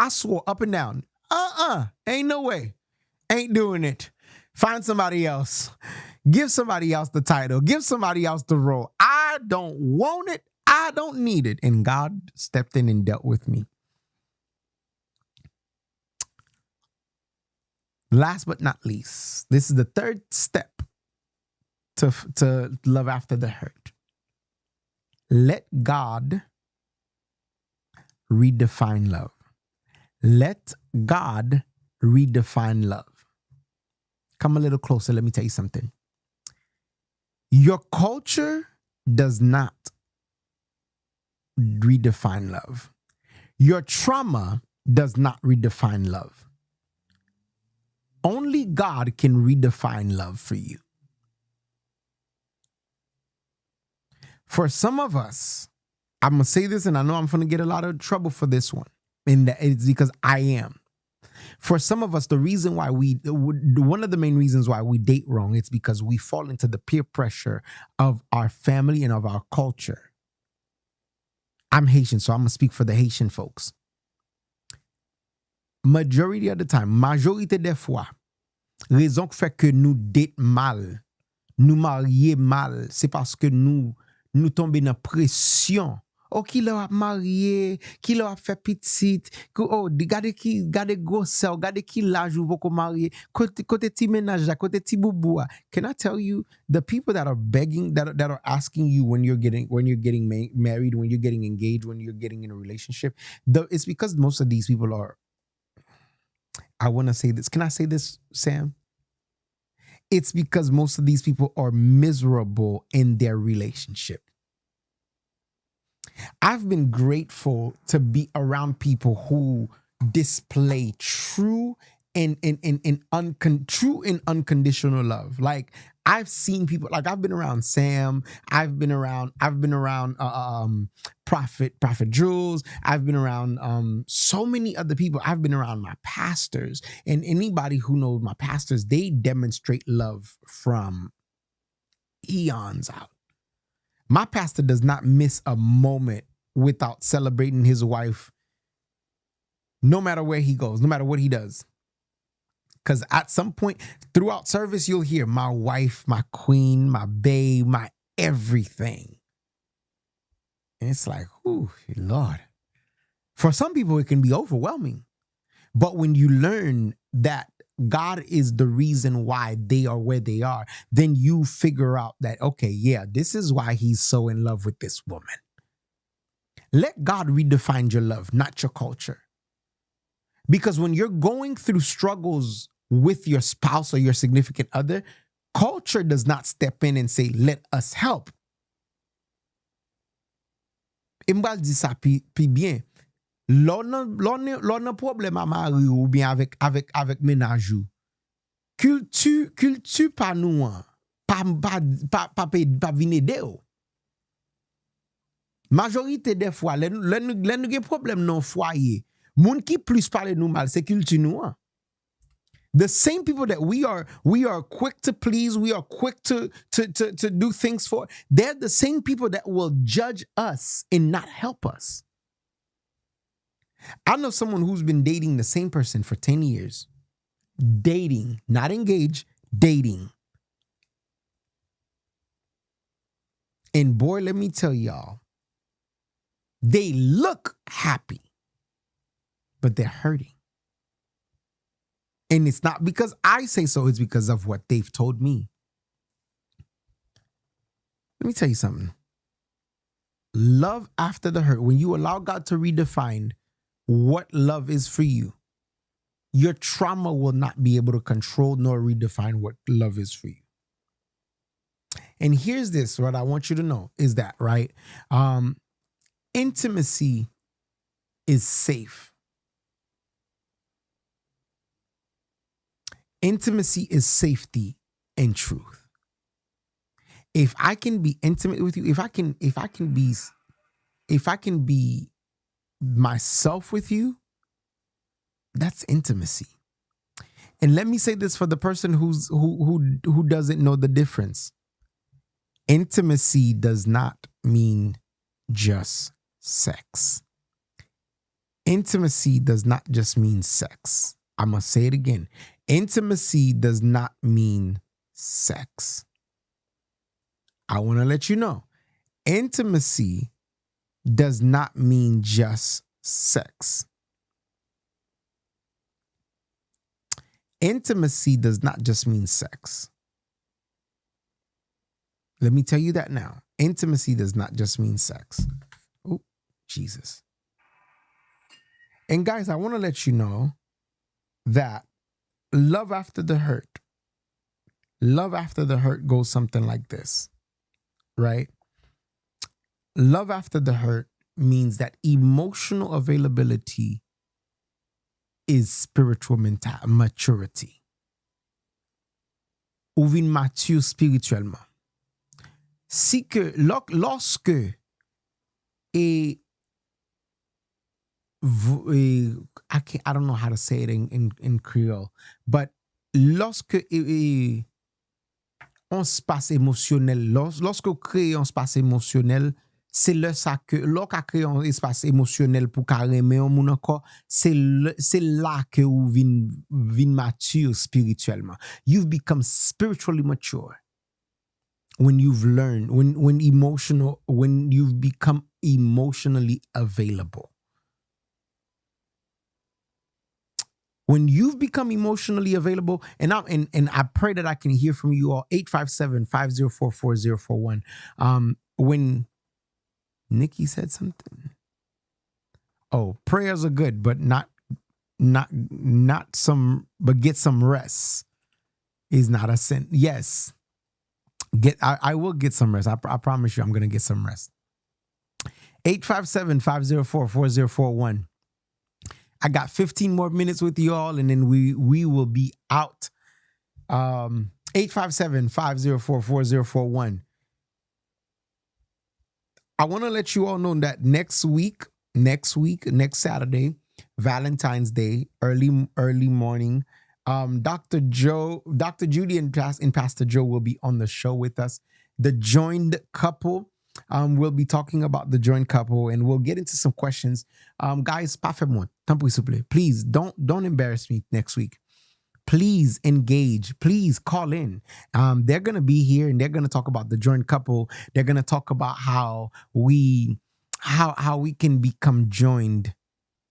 swore up and down, ain't no way. Ain't doing it. Find somebody else. Give somebody else the title. Give somebody else the role. I don't want it. I don't need it. And God stepped in and dealt with me. Last but not least, this is the third step to love after the hurt. Let God redefine love. Let God redefine love. Come a little closer. Let me tell you something. Your culture does not redefine love. Your trauma does not redefine love. Only God can redefine love for you. For some of us, I'm going to say this, and I know I'm going to get a lot of trouble for this one. And it's because I am. For some of us, the reason why one of the main reasons why we date wrong, it's because we fall into the peer pressure of our family and of our culture. I'm Haitian, so I'm going to speak for the Haitian folks. Majority of the time, majorité des fois, raison qui fait que nous date mal, nous marier mal, c'est parce que nous tombons dans pression. Oh, qui l'a marié, qui l'a fait petite, oh, gade gros sel, gade qui l'âge ou voko marié, côté ti ménage, côté ti boubou. Can I tell you, the people that are begging, that are asking you when you're getting married, when you're getting engaged, when you're getting in a relationship, it's because most of these people are, I want to say this. Can I say this, Sam? It's because most of these people are miserable in their relationship. I've been grateful to be around people who display true and unconditional love. Like I've seen people, like I've been around Sam, I've been around Prophet Jules, I've been around so many other people. I've been around my pastors, and anybody who knows my pastors, they demonstrate love from eons out. My pastor does not miss a moment without celebrating his wife, no matter where he goes, no matter what he does. Because at some point throughout service, you'll hear my wife, my queen, my babe, my everything. And it's like, ooh, Lord. For some people, it can be overwhelming. But when you learn that God is the reason why they are where they are, then you figure out that, okay, yeah, this is why he's so in love with this woman. Let God redefine your love, not your culture. Because when you're going through struggles with your spouse or your significant other, culture does not step in and say, let us help. Et m'bral di sa pi bien. Lò nan problem a mari ou bien avec ménage ou. Culture pa nou an. Pa vin ede ou. Majorité des fois, lè nou gen problem nan foyer, moun ki plus parle nou mal, c'est culture nou an. The same people that we are quick to please, we are quick to do things for, they're the same people that will judge us and not help us. I know someone who's been dating the same person for 10 years. Dating, not engaged, dating. And boy, let me tell y'all, they look happy, but they're hurting. And it's not because I say so, it's because of what they've told me. Let me tell you something. Love after the hurt, when you allow God to redefine what love is for you, your trauma will not be able to control nor redefine what love is for you. And here's this, what I want you to know is that, right? Intimacy is safe. Intimacy is safety and truth. If I can be intimate with you, if I can be myself with you, that's intimacy. And let me say this for the person who doesn't know the difference. Intimacy does not mean just sex. Intimacy does not just mean sex. I must say it again. Intimacy does not mean sex. I want to let you know. Intimacy does not mean just sex. Intimacy does not just mean sex. Let me tell you that now. Intimacy does not just mean sex. Oh, Jesus. And guys, I want to let you know that love after the hurt goes something like this, right? Love after the hurt means that emotional availability is spiritual maturity. Ou vin mature spirituellement. Si que, lorsque, I don't know how to say it in Creole, but lorsque on space émotionnel, lorsque crée un space émotionnel, c'est là ça que lorsqu'on crée un espace émotionnel pour carrément on moun encore, c'est là que vous vin mature spirituellement. You've become spiritually mature when you've learned, when you've become emotionally available. When you've become emotionally available, and I pray that I can hear from you all, 857-504-4041. When Nikki said something. Oh, prayers are good, but not some, but get some rest is not a sin. Yes. I will get some rest. I promise you I'm going to get some rest. 857-504-4041. I got 15 more minutes with you all, and then we will be out. 857-504-4041. I want to let you all know that next Saturday, Valentine's Day, early morning, Dr. Judy and Pastor Joe will be on the show with us. The joined couple. We'll be talking about the joint couple, and we'll get into some questions. Guys, parfaitement. Please don't embarrass me next week. Please engage. Please call in. They're gonna be here, and they're gonna talk about the joint couple. They're gonna talk about how we can become joined.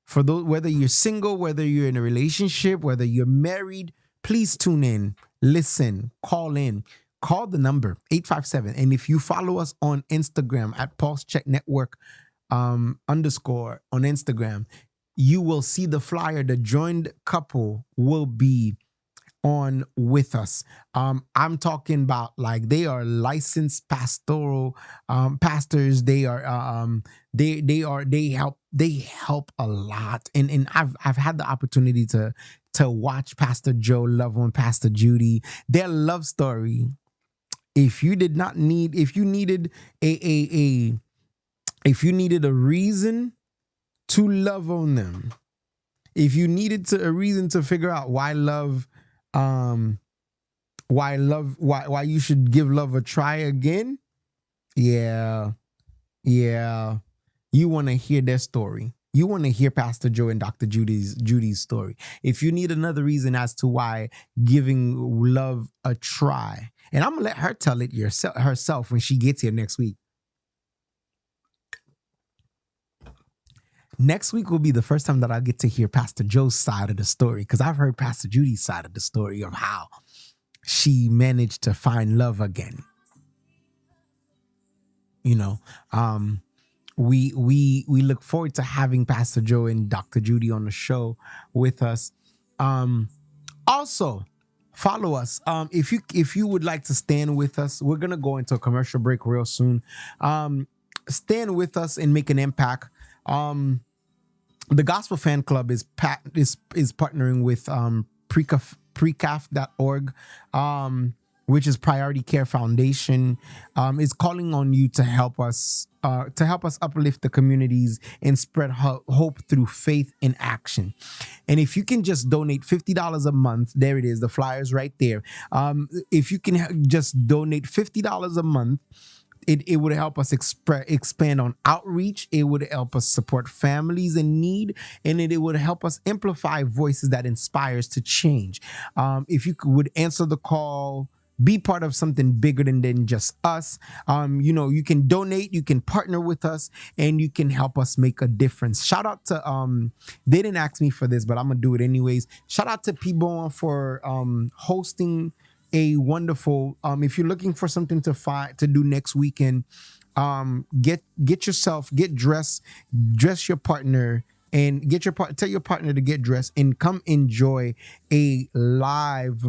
For those, whether you're single, whether you're in a relationship, whether you're married, please tune in, listen, call in. Call the number 857. And if you follow us on Instagram at Pulse Check Network _ on Instagram, you will see the flyer. The joined couple will be on with us. I'm talking about like they are licensed pastoral pastors. They are they help a lot. And I've had the opportunity to watch Pastor Joe love on Pastor Judy. Their love story. If you needed a if you needed a reason to love on them, if you needed a reason to figure out um why you should give love a try again, yeah, yeah, you want to hear their story. You want to hear Pastor Joe and Dr. Judy's story. If you need another reason as to why giving love a try, and I'm gonna let her tell it herself when she gets here next week. Next week will be the first time that I get to hear Pastor Joe's side of the story, because I've heard Pastor Judy's side of the story of how she managed to find love again. You know, we look forward to having Pastor Joe and Dr. Judy on the show with us. Also, follow us. If you would like to stand with us, we're gonna go into a commercial break real soon. Stand with us and make an impact. The Gospel Fan Club is partnering with precaf.org, which is Priority Care Foundation, is calling on you to help us uplift the communities and spread hope through faith in action. And if you can just donate $50 a month, there it is, the flyer's right there. If you can just donate $50 a month, it would help us expand on outreach. It would help us support families in need, and it would help us amplify voices that inspires to change. If you would answer the call, be part of something bigger than just us. You can donate, you can partner with us, and you can help us make a difference. Shout out to they didn't ask me for this, but I'm gonna do it anyways. Shout out to P-Bon for hosting a wonderful, if you're looking for something to do next weekend, get dressed, dress your partner, and tell your partner to get dressed and come enjoy a live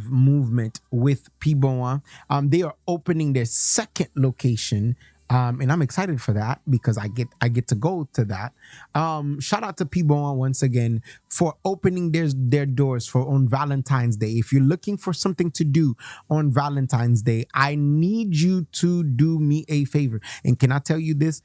movement with P-Bon. They are opening their second location. And I'm excited for that because I get to go to that. Shout out to P-Bon once again for opening their doors on Valentine's Day. If you're looking for something to do on Valentine's Day, I need you to do me a favor. And can I tell you this?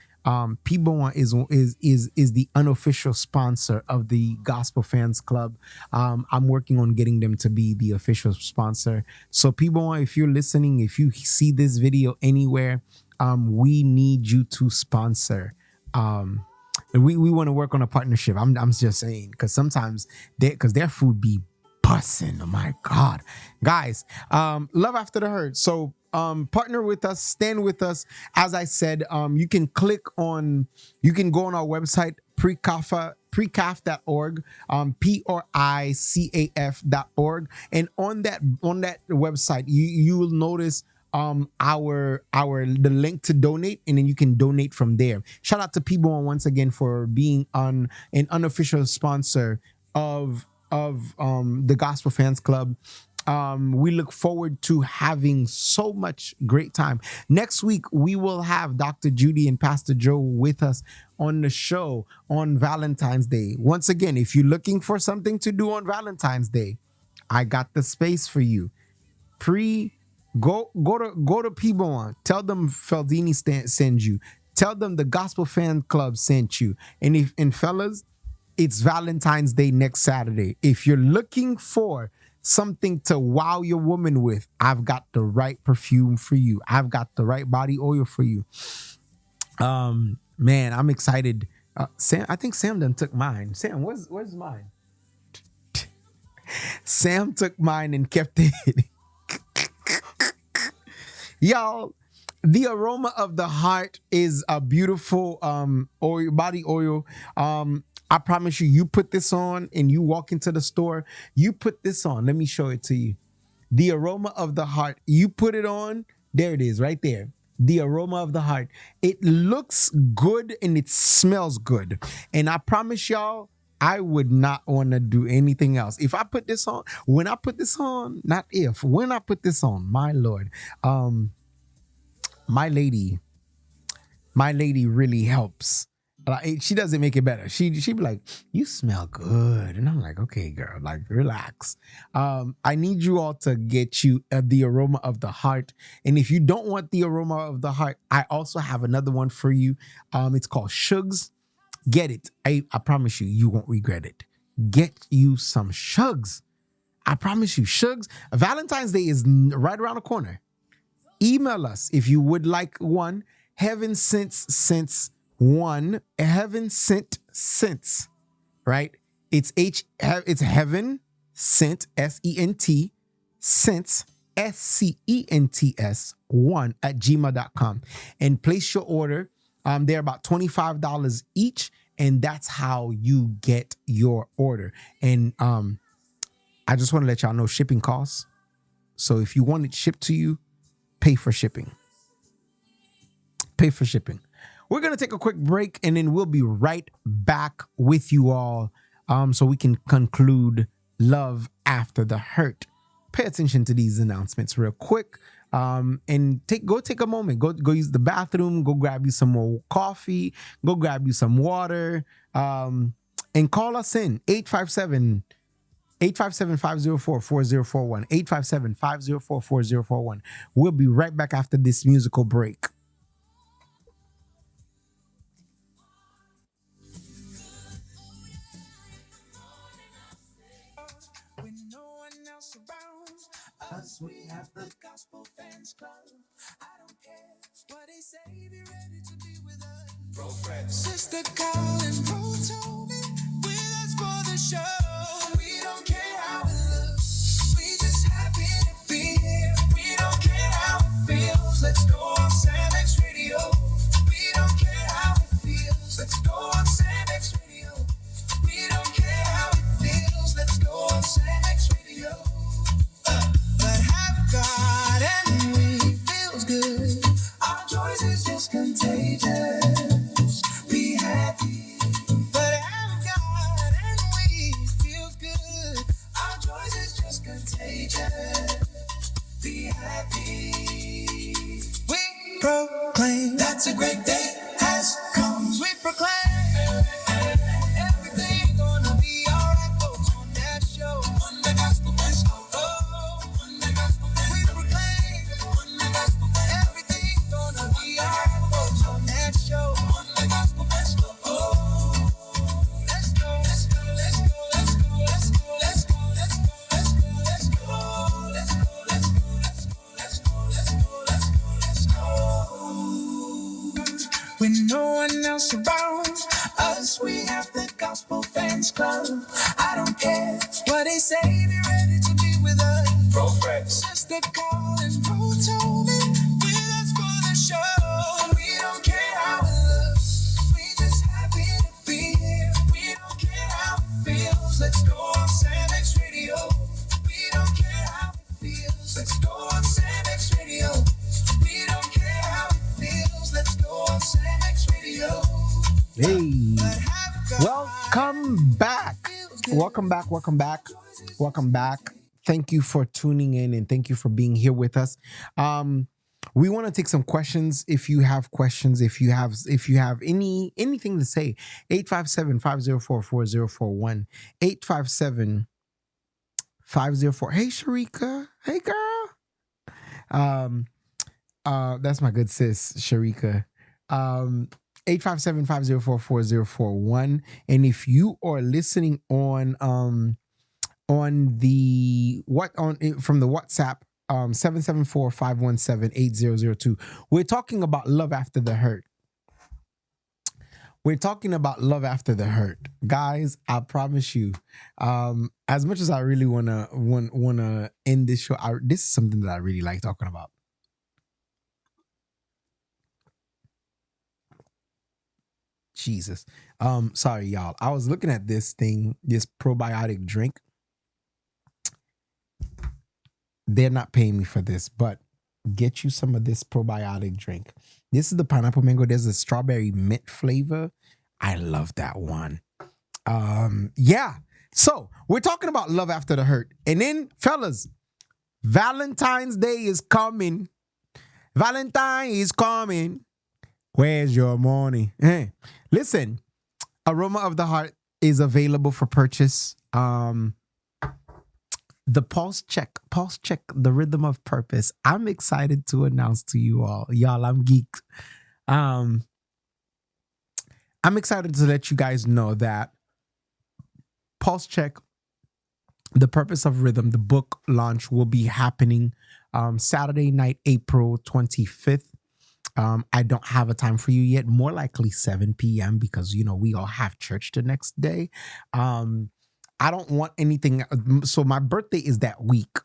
P-Bon is the unofficial sponsor of the Gospel Fans Club. I'm working on getting them to be the official sponsor. So P-Bon, if you're listening, if you see this video anywhere, we need you to sponsor. And we want to work on a partnership. I'm just saying, because sometimes their food be bussin'. Oh my God, guys, love after the hurt. So partner with us, stand with us. As I said, you can go on our website, precaf.org, PRICAF.org, and on that website you will notice the link to donate, and then you can donate from there. Shout out to P-Bon once again for being an unofficial sponsor of the Gospel Fans Club. We look forward to having so much great time. Next week, we will have Dr. Judy and Pastor Joe with us on the show on Valentine's Day. Once again, if you're looking for something to do on Valentine's Day, I got the space for you. Go to P-Bon. Tell them Feldini sends you. Tell them the Gospel Fan Club sent you. And fellas, it's Valentine's Day next Saturday. If you're looking for something to wow your woman with, I've got the right perfume for you. I've got the right body oil for you. Man, I'm excited. Sam, I think Sam done took mine. Sam, where's mine? Sam took mine and kept it. Y'all, the Aroma of the Heart is a beautiful oil, body oil. I promise you put this on and you walk into the store, you put this on. Let me show it to you. The Aroma of the Heart. You put it on, there it is right there. the aroma of the heart. It looks good and it smells good. And I promise y'all, I would not want to do anything else. If I put this on, when I put this on, not if, when I put this on, my Lord, my lady really helps. Like, she doesn't make it better. She be like, you smell good. And I'm like, okay, girl, like, relax. I need you all to get you the aroma of the heart. And if you don't want the aroma of the heart, I also have another one for you. It's called Shugs. Get it. I promise you won't regret it. Get you some Shugs. I promise you, Shugs. Valentine's Day is right around the corner. Email us if you would like one. Heaven Sent Scents one. Heaven Sent Scents, right? It's Heaven Sent, SENT, Scents, SCENTS 1 at gmail.com, and place your order. They're about $25 each, and that's how you get your order. And I just want to let y'all know shipping costs. So if you want it shipped to you, pay for shipping. Pay for shipping. We're going to take a quick break, and then we'll be right back with you all so we can conclude Love After the Hurt. Pay attention to these announcements real quick. And go take a moment, go use the bathroom, go grab you some more coffee, go grab you some water, and call us in 857-504-4041, 857-504-4041. We'll be right back after this musical break. Us, we have the Gospel Fans Club. I don't care what they say, be ready to be with us. Bro, friends. Sister Colin, bro, told me with us for the show. We don't care how it looks, we just happy to be here. We don't care how it feels, let's go on Sam X Radio. We don't care how it feels, let's go on Sam X Radio. We don't care how it feels, let's go on Sam X Radio. God and we feels good. Our joys is just contagious. Be happy. But have God and we feels good. Our joys is just contagious. Be happy. We proclaim that's a great day has come. We proclaim everything gonna be alright, folks, on that show. On the Gospel Festival. When no one else around us, we have the Gospel Fans Club. I don't care what they say, be ready to be with us. Bro, friends. Sister Colin, bro, told me with us for the show. We don't care how it looks, we just happy to be here. We don't care how it feels, let's go on Sam X Radio. We don't care how it feels, let's go on Sam X Radio. We don't care how it feels, let's go on Sam X Radio. Hey, welcome back. Welcome back. Welcome back. Welcome back. Thank you for tuning in and thank you for being here with us. We want to take some questions. If you have questions, if you have anything to say, 857-504-4041, 857-504. Hey, Sharika. Hey, girl. That's my good sis, Sharika. 857-504-4041. And if you are listening from the WhatsApp, 774-517-8002. We're talking about love after the hurt. We're talking about love after the hurt. Guys, I promise you, as much as I really wanna end this show, this is something that I really like talking about. Jesus. Sorry, y'all. I was looking at this probiotic drink. They're not paying me for this, but get you some of this probiotic drink. This is the pineapple mango. There's a strawberry mint flavor. I love that one. Yeah. So we're talking about love after the hurt. And then, fellas, Valentine's Day is coming. Valentine is coming. Where's your money? Hey, listen, Aroma of the Heart is available for purchase. The Pulse Check, the Rhythm of Purpose. I'm excited to announce to you all, y'all, I'm geeked. I'm excited to let you guys know that Pulse Check, The Purpose of Rhythm, the book launch will be happening Saturday night, April 25th. I don't have a time for you yet, more likely 7 p.m. because, you know, we all have church the next day. I don't want anything. So my birthday is that week.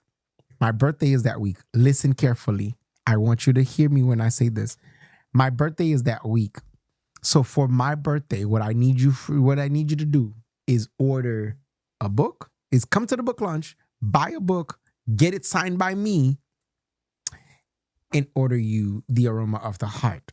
Listen carefully. I want you to hear me when I say this. My birthday is that week. So for my birthday, what I need you to do is order a book, is come to the book launch, buy a book, get it signed by me, and order you the Aroma of the Heart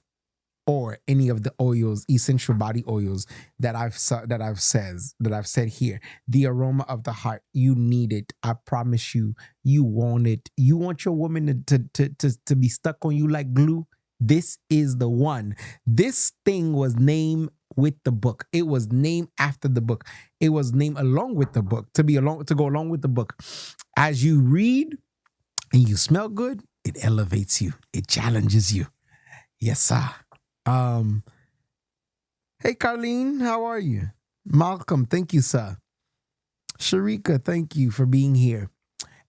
or any of the oils, essential body oils that I've said here. The Aroma of the Heart, you need it. I promise you, you want it. You want your woman to be stuck on you like glue. This is the one. This thing was named with the book. It was named after the book. It was named along with the book to go along with the book. As you read and you smell good, it elevates you. It challenges you. Yes, sir. Hey, Carlene, how are you? Malcolm, thank you, sir. Sharika, thank you for being here.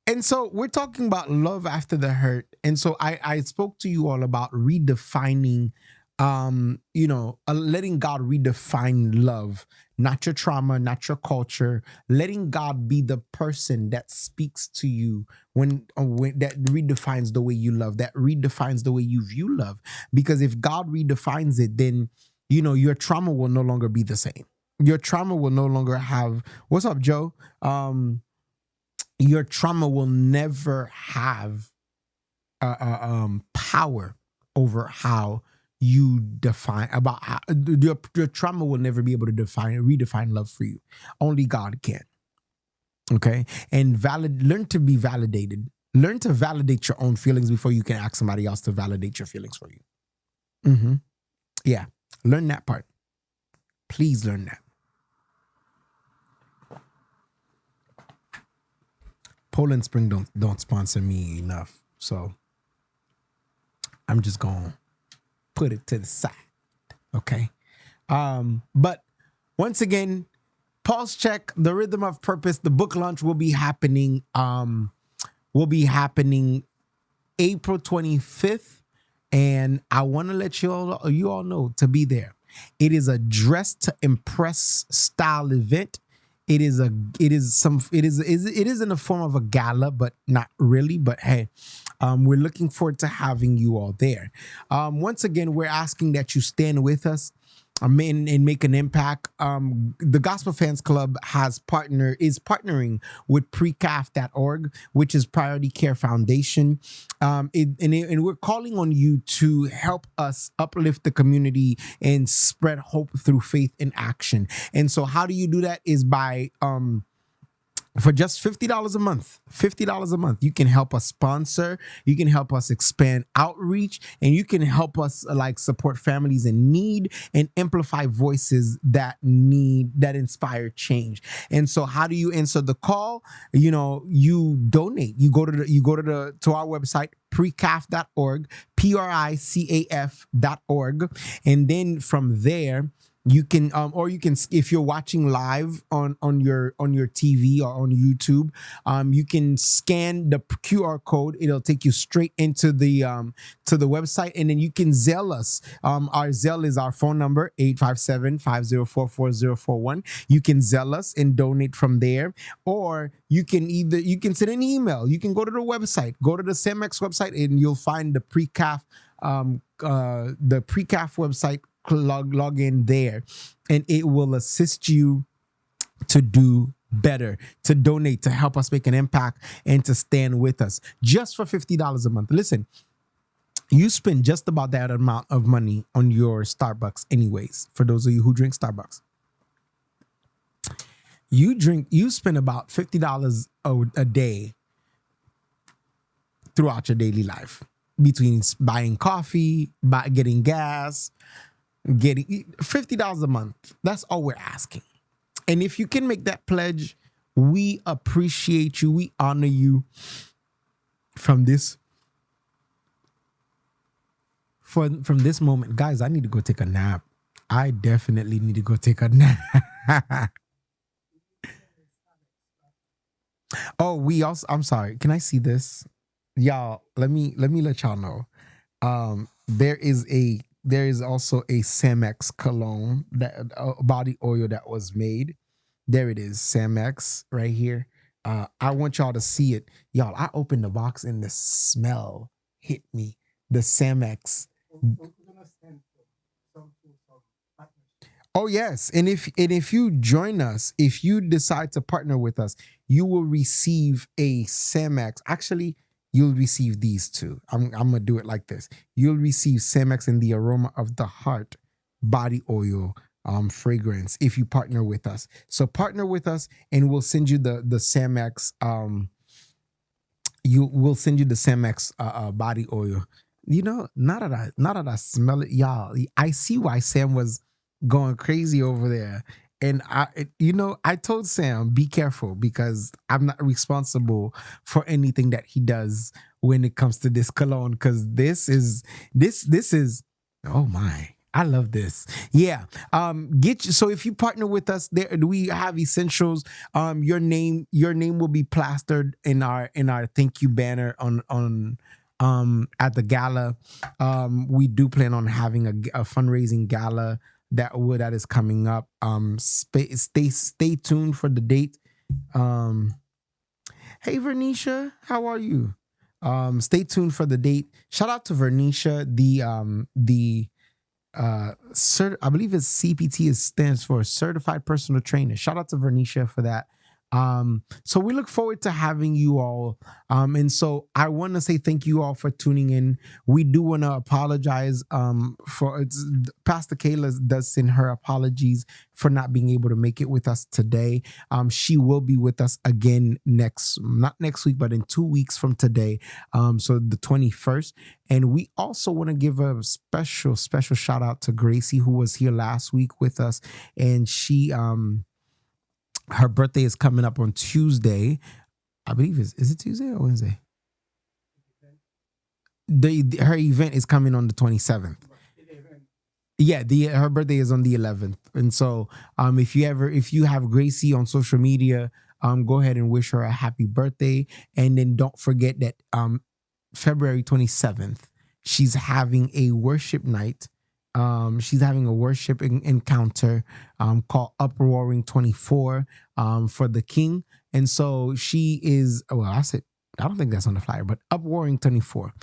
And so we're talking about love after the hurt. And so I spoke to you all about redefining, letting God redefine love, not your trauma, not your culture, letting God be the person that speaks to you when that redefines the way you love, that redefines the way you view love. Because if God redefines it, then, you know, your trauma will no longer be the same. Your trauma will no longer have, what's up, Joe? Your trauma will never have power over how you define about how your trauma will never be able to redefine love for you. Only God can. Okay, and learn to be validated. Learn to validate your own feelings before you can ask somebody else to validate your feelings for you. Yeah, learn that part. Please learn that. Poland Spring don't sponsor me enough, so I'm just gonna put it to the side, okay? But once again, Pulse Check, The Rhythm of Purpose, the book launch will be happening. April 25th, and I want to let you all know to be there. It is a dress to impress style event. It is in the form of a gala, but not really. But hey, we're looking forward to having you all there. Once again, we're asking that you stand with us and make an impact. The Gospel Fans Club is partnering with precaf.org, which is Priority Care Foundation. And we're calling on you to help us uplift the community and spread hope through faith in action. And so how do you do that is by for just $50 a month, you can help us sponsor, you can help us expand outreach, and you can help us support families in need and amplify voices that inspire change. And so how do you answer the call? You donate. You go to our website, precaf.org, PRICAF.org, and then from there you can if you're watching live on your TV or on YouTube, you can scan the QR code. It'll take you straight into the website, and then you can Zelle us. Our Zelle is our phone number, 857-504-4041. You can Zelle us and donate from there, or you can send an email. You can go to the website, go to the CEMEX website, and you'll find the Precaf website. Log in there, and it will assist you to do better, to donate, to help us make an impact, and to stand with us just for $50 a month. Listen, You spend just about that amount of money on your Starbucks, anyways. For those of you who drink Starbucks, you spend about $50 a day throughout your daily life between buying coffee, getting gas, getting $50 a month. That's all we're asking. And if you can make that pledge, we appreciate you. We honor you from this from this moment. Guys, I need to go take a nap. I definitely need to go take a nap. Oh, we also I'm sorry. Can I see this? Y'all, let me let y'all know. There is also a Samex cologne, that body oil that was made. There it is, Samex right here. I want y'all to see it. Y'all, I opened the box and the smell hit me. The Samex. Oh yes, and if you join us, if you decide to partner with us, you will receive a Samex. Actually, you'll receive these two. I'm gonna do it like this. You'll receive Samex and the Aroma of the Heart body oil fragrance if you partner with us. So partner with us, and we'll send you the Samex. You will send you the Samex body oil. You know, now that I smell it, y'all, I see why Sam was going crazy over there. And I told Sam, be careful because I'm not responsible for anything that he does when it comes to this cologne. Because this is oh my. I love this. Yeah. So if you partner with us, there we have essentials. Your name will be plastered in our thank you banner on at the gala. We do plan on having a fundraising gala that is coming up. Stay tuned for the date. Hey Vernisha, how are you? Stay tuned for the date. Shout out to Vernisha, I believe it's CPT, stands for Certified Personal Trainer. Shout out to Vernisha for that. So we look forward to having you all. And so I want to say thank you all for tuning in. We do want to apologize for Pastor Kayla does send her apologies for not being able to make it with us today. She will be with us again not next week, but in 2 weeks from today. So the 21st. And we also want to give a special shout out to Gracie, who was here last week with us. And she her birthday is coming up on Tuesday. I believe is it Tuesday or Wednesday? Her event is coming on the 27th. Yeah, her birthday is on the 11th. And so if you have Gracie on social media, go ahead and wish her a happy birthday. And then don't forget that February 27th, she's having a worship night. She's having a worship encounter called Uproaring 24 for the King. And so she is, I don't think that's on the flyer, but Uproaring 24.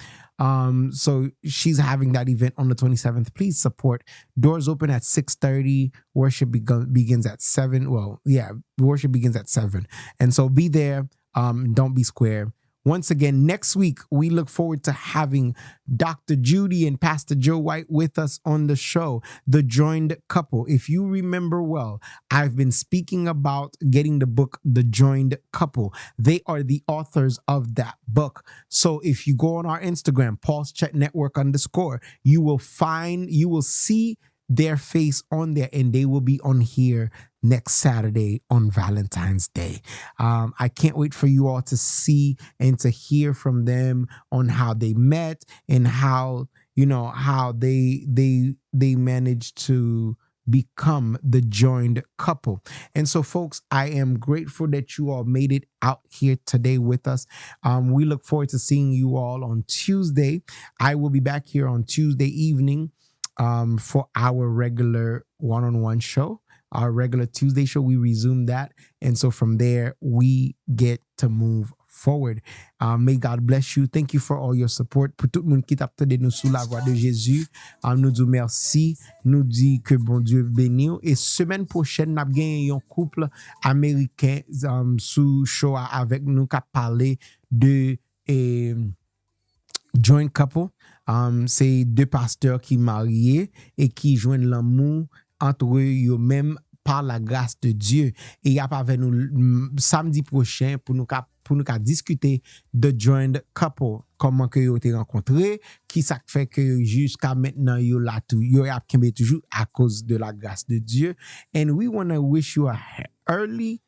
So she's having that event on the 27th. Please support. Doors open at 6:30. Worship begins at 7. Well, yeah, worship begins at 7. And so be there. Don't be square. Once again, next week, we look forward to having Dr. Judy and Pastor Joe White with us on the show, The Joined Couple. If you remember well, I've been speaking about getting the book, The Joined Couple. They are the authors of that book. So if you go on our Instagram, Pulse Check Network _, you will see their face on there, and they will be on here next Saturday on Valentine's Day. I can't wait for you all to see and to hear from them on how they met and how they managed to become the joined couple. And so folks, I am grateful that you all made it out here today with us. We look forward to seeing you all on Tuesday. I will be back here on Tuesday evening for our regular one-on-one show. Our regular Tuesday show, we resume that. And so from there, we get to move forward. May God bless you. Thank you for all your support. Pour tout le monde qui t'a de nous sous la voix de Jésus, nous dit merci, nous dit que bon Dieu bénisse. Et semaine prochaine, nous avons un couple américain sous show avec nous qui a parlé de joint couple. C'est deux pasteurs qui mariés et qui joignent l'amour entre eux-mêmes par la grâce de Dieu. Et il y a pas avec nous samedi prochain pour nous discuter de joined couple, comment que yo été rencontré, qui ça fait que jusqu'à maintenant yo là tout, yo a toujours à cause de la grâce de Dieu. And we want to wish you a early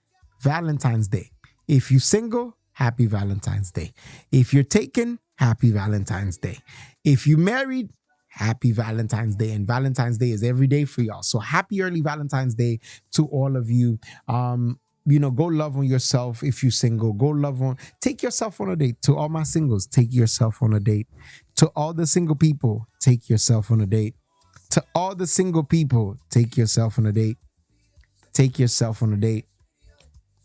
Valentine's Day. If you're single, happy Valentine's Day. If you're taken, happy Valentine's Day. If you're married, happy Valentine's Day. And Valentine's Day is every day for y'all. So happy early Valentine's Day to all of you. Go love on yourself if you're single. Take yourself on a date. To all my singles, take yourself on a date. To all the single people, take yourself on a date. To all the single people, take yourself on a date. Take yourself on a date.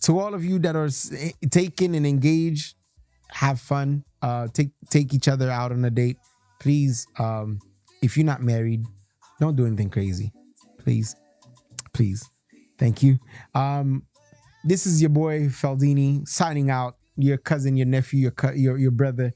To all of you that are taken and engaged, have fun. Take each other out on a date. Please, if you're not married, don't do anything crazy. Please. Thank you. This is your boy Feldini signing out. Your cousin, your nephew, your brother.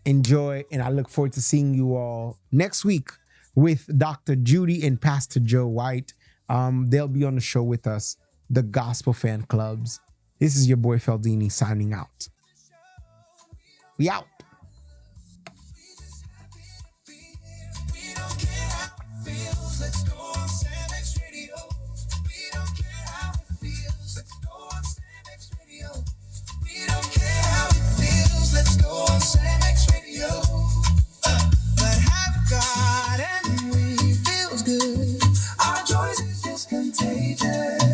Enjoy, and I look forward to seeing you all next week with Dr. Judy and Pastor Joe White. They'll be on the show with us, the Gospel Fan Clubs. This is your boy Feldini signing out. We out. We don't care how it feels. Let's go on Sam X Radio. We don't care how it feels. Let's go on Sam X Radio. We don't care how it feels. Let's go on Sam X Radio. But have God and we feels good. Our joys is just contagious.